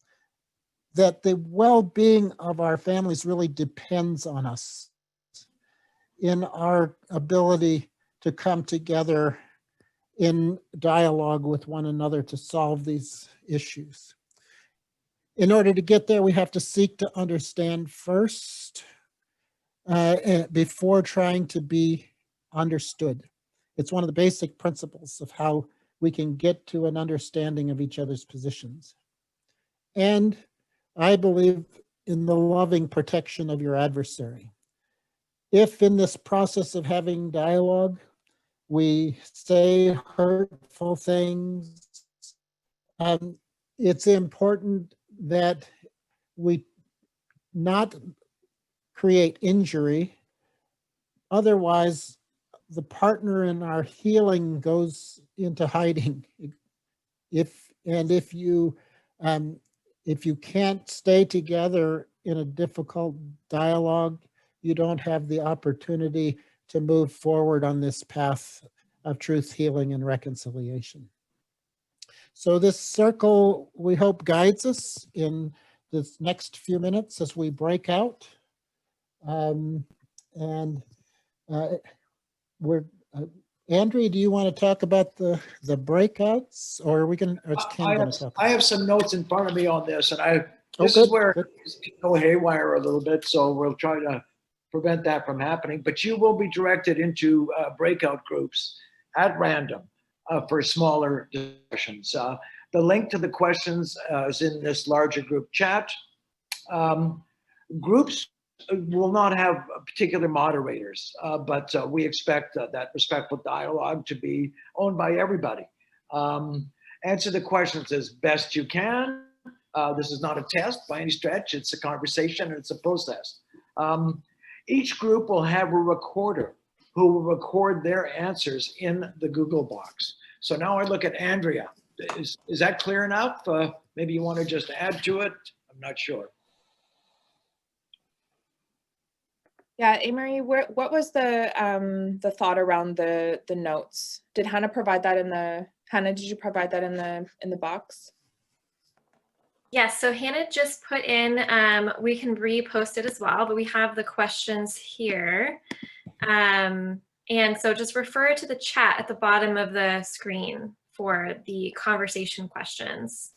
that the well-being of our families really depends on us in our ability to come together in dialogue with one another to solve these issues. In order to get there, we have to seek to understand first before trying to be understood. It's one of the basic principles of how we can get to an understanding of each other's positions. And I believe in the loving protection of your adversary. If in this process of having dialogue, we say hurtful things, it's important that we not create injury. Otherwise, the partner in our healing goes into hiding. If you can't stay together in a difficult dialogue, you don't have the opportunity to move forward on this path of truth, healing, and reconciliation. So this circle, we hope, guides us in this next few minutes as we break out. Andrea, do you want to talk about the breakouts, or are we going? Or it's Ken going to talk? I have some notes in front of me on this, and this good, is where good. it's go haywire a little bit. So we'll try to prevent that from happening. But you will be directed into breakout groups at random for smaller discussions. The link to the questions is in this larger group chat. Groups will not have particular moderators, but we expect that respectful dialogue to be owned by everybody. Answer the questions as best you can. This is not a test by any stretch. It's a conversation and it's a process. Each group will have a recorder who will record their answers in the Google box. So now I look at Andrea. Is that clear enough? Maybe you want to just add to it? I'm not sure. Yeah, Amory, what was the thought around the notes? Did Hannah provide that in the Hannah? Did you provide that in the box? Yes, so Hannah just put in, we can repost it as well, but we have the questions here. And so just refer to the chat at the bottom of the screen for the conversation questions.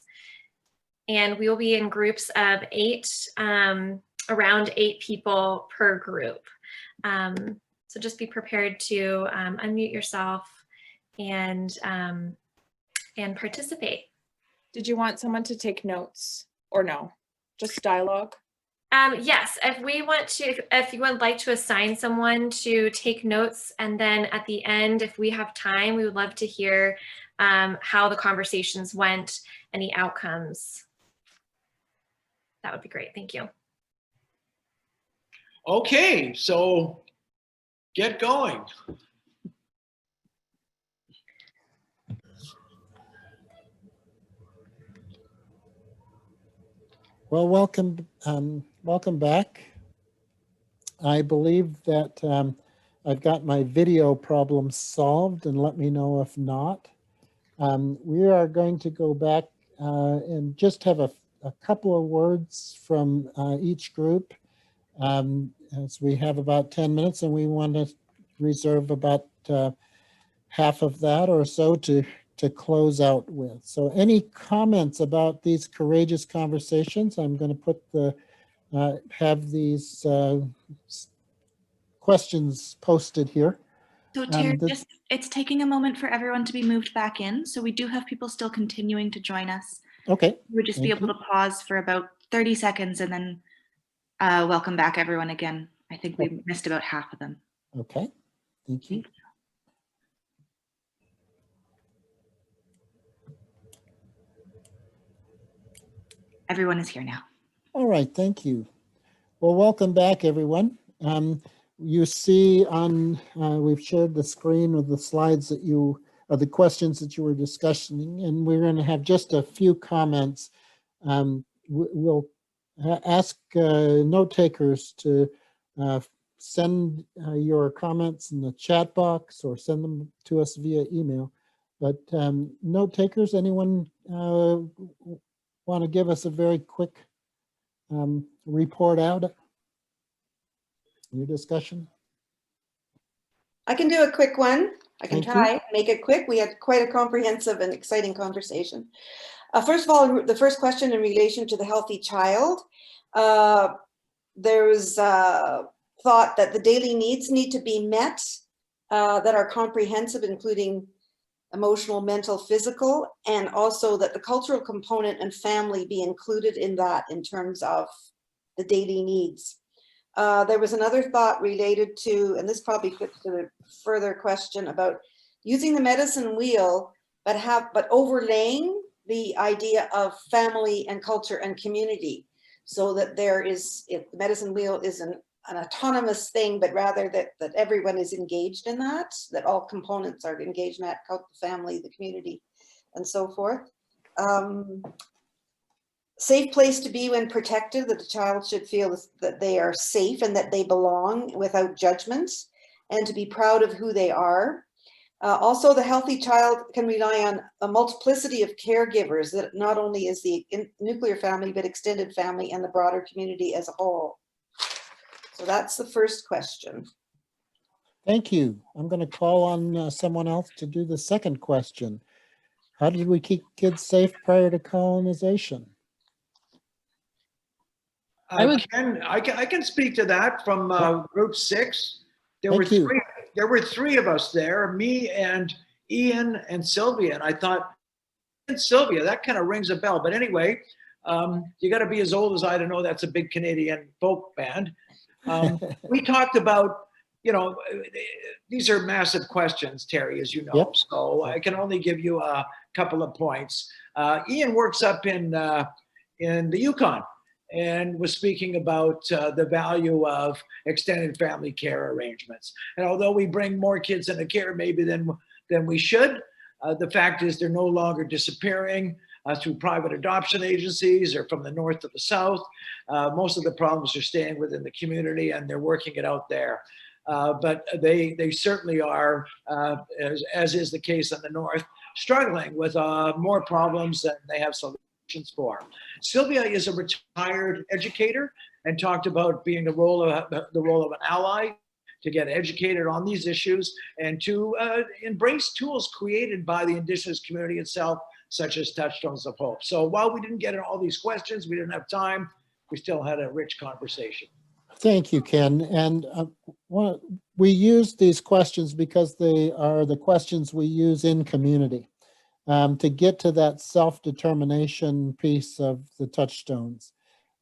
And we will be in groups of 8, around 8 people per group. So just be prepared to unmute yourself and participate. Did you want someone to take notes or no? Just dialogue? Yes, if you would like to assign someone to take notes, and then at the end, if we have time, we would love to hear how the conversations went, any outcomes. That would be great. Thank you. Okay, so get going. Well, welcome back. I believe that I've got my video problem solved, and let me know if not. We are going to go back and just have a couple of words from each group, as we have about 10 minutes, and we want to reserve about half of that or so to close out with. So any comments about these courageous conversations? I'm going to put have these questions posted here. So Terry, it's taking a moment for everyone to be moved back in. So we do have people still continuing to join us. Okay. We would just be able to pause for about 30 seconds and then welcome back everyone again. I think we missed about half of them. Okay, thank you. Everyone is here now. All right, thank you. Well, welcome back, everyone. You see on, we've shared the screen with the slides that the questions that you were discussing, and we're going to have just a few comments. We'll ask note takers to send your comments in the chat box or send them to us via email. But note takers, anyone want to give us a very quick report out? Your discussion? I can do a quick one. I can Thank try, make it quick. We had quite a comprehensive and exciting conversation. First of all, the first question in relation to the healthy child, there was thought that the daily needs need to be met that are comprehensive, including emotional, mental, physical, and also that the cultural component and family be included in that in terms of the daily needs. There was another thought related to, and this probably fits to the further question about using the medicine wheel, but overlaying the idea of family and culture and community, so that there is, if the medicine wheel is an autonomous thing, but rather that everyone is engaged in that all components are engaged in that, the family, the community, and so forth. Safe place to be when protected, that the child should feel that they are safe and that they belong without judgment, and to be proud of who they are. Also, the healthy child can rely on a multiplicity of caregivers that not only is the nuclear family, but extended family and the broader community as a whole. So that's the first question. Thank you. I'm going to call on someone else to do the second question. How did we keep kids safe prior to colonization? Ken, I can speak to that from group 6. Thank you. There were three of us there, me and Ian and Sylvia. And I thought, and Sylvia, that kind of rings a bell. But anyway, you got to be as old as I to know that's a big Canadian folk band. We talked about, you know, these are massive questions, Terry, as you know. Yep. So I can only give you a couple of points. Ian works up in the Yukon and was speaking about the value of extended family care arrangements. And although we bring more kids into care maybe than we should, the fact is they're no longer disappearing through private adoption agencies or from the north to the south. Most of the problems are staying within the community and they're working it out there. But they certainly are, as is the case in the north, struggling with more problems than they have solutions for. Sylvia is a retired educator and talked about being the role of an ally to get educated on these issues and to embrace tools created by the Indigenous community itself, such as Touchstones of Hope. So while we didn't get in all these questions, we didn't have time, we still had a rich conversation. Thank you, Ken. And we use these questions because they are the questions we use in community to get to that self-determination piece of the touchstones.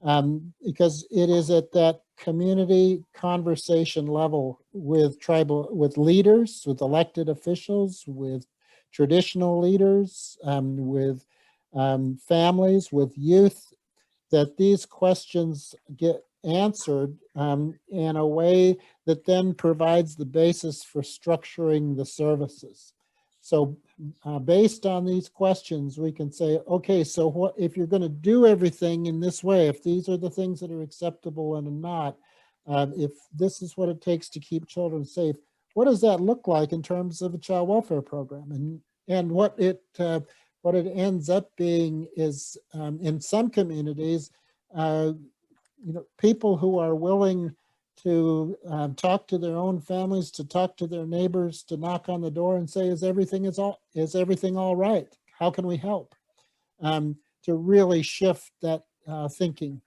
Because it is at that community conversation level with leaders, with elected officials, with traditional leaders, with families, with youth, that these questions get answered in a way that then provides the basis for structuring the services. So based on these questions, we can say, okay, so what if you're going to do everything in this way, if these are the things that are acceptable and not, if this is what it takes to keep children safe, what does that look like in terms of a child welfare program? And what it ends up being is in some communities, people who are willing to talk to their own families, to talk to their neighbors, to knock on the door and say, is everything all right? How can we help? To really shift that thinking.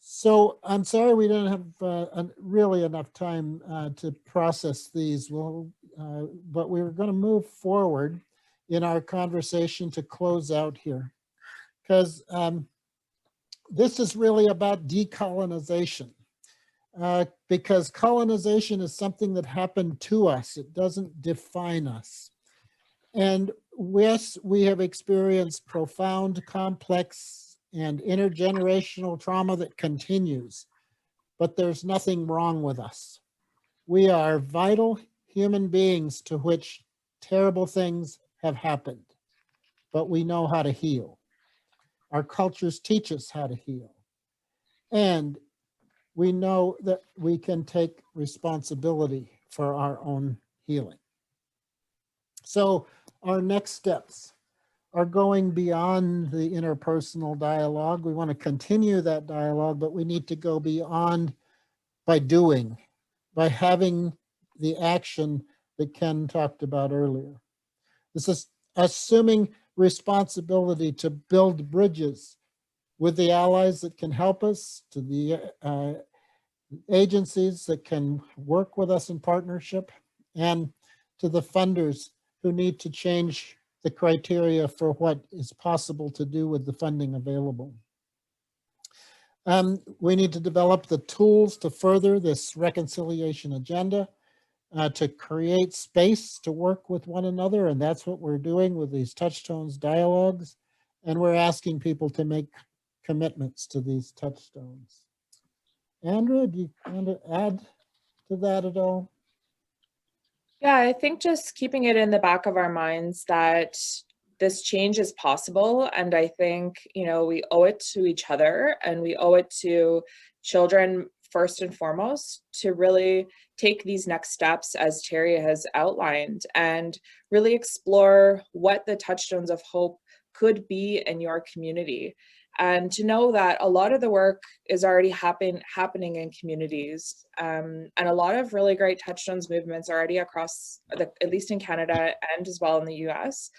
So I'm sorry we didn't have really enough time to process these. But we were going to move forward in our conversation to close out here, because this is really about decolonization. Because colonization is something that happened to us. It doesn't define us. And yes, we have experienced profound, complex, and intergenerational trauma that continues, but there's nothing wrong with us. We are vital human beings to which terrible things have happened, but we know how to heal. Our cultures teach us how to heal. And we know that we can take responsibility for our own healing. So our next steps are going beyond the interpersonal dialogue. We want to continue that dialogue, but we need to go beyond by doing, by having the action that Ken talked about earlier. This is assuming responsibility to build bridges with the allies that can help us, to the agencies that can work with us in partnership, and to the funders who need to change the criteria for what is possible to do with the funding available. We need to develop the tools to further this reconciliation agenda, to create space to work with one another, and that's what we're doing with these Touchstones dialogues, and we're asking people to make commitments to these touchstones. Andrea, do you want to add to that at all? Yeah, I think just keeping it in the back of our minds that this change is possible. And I think, we owe it to each other, and we owe it to children first and foremost to really take these next steps as Terry has outlined and really explore what the Touchstones of Hope could be in your community. And to know that a lot of the work is already happening in communities, and a lot of really great Touchstones movements already across, at least in Canada and as well in the US.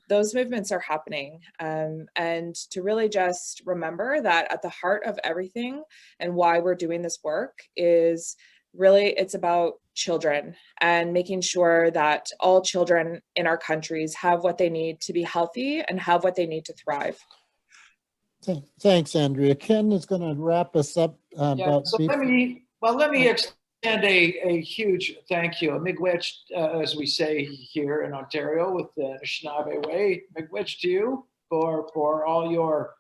Those movements are happening, and to really just remember that at the heart of everything and why we're doing this work is really, it's about children and making sure that all children in our countries have what they need to be healthy and have what they need to thrive. Thanks, Andrea. Ken is going to wrap us up. Yeah, so let me extend a huge thank you, a miigwech, as we say here in Ontario with the Anishinaabe way, miigwech to you for all your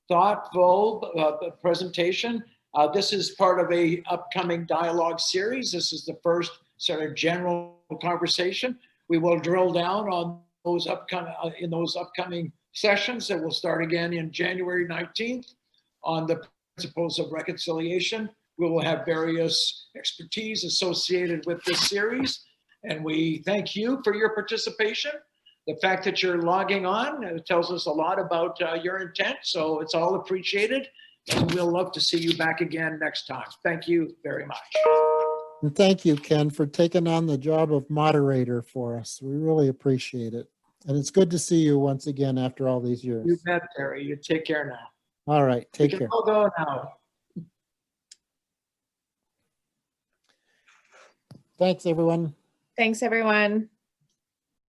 thoughtful presentation. This is part of a upcoming dialogue series. This is the first sort of general conversation. We will drill down on those upcoming sessions that will start again in January 19th on the principles of reconciliation. We will have various expertise associated with this series, and we thank you for your participation. The fact that you're logging on tells us a lot about your intent, so it's all appreciated, and we'll love to see you back again next time. Thank you very much. And thank you, Ken, for taking on the job of moderator for us. We really appreciate it. And it's good to see you once again after all these years. You bet, Terry. You take care now. All right, take We care. can all go now. Thanks, everyone. Thanks, everyone.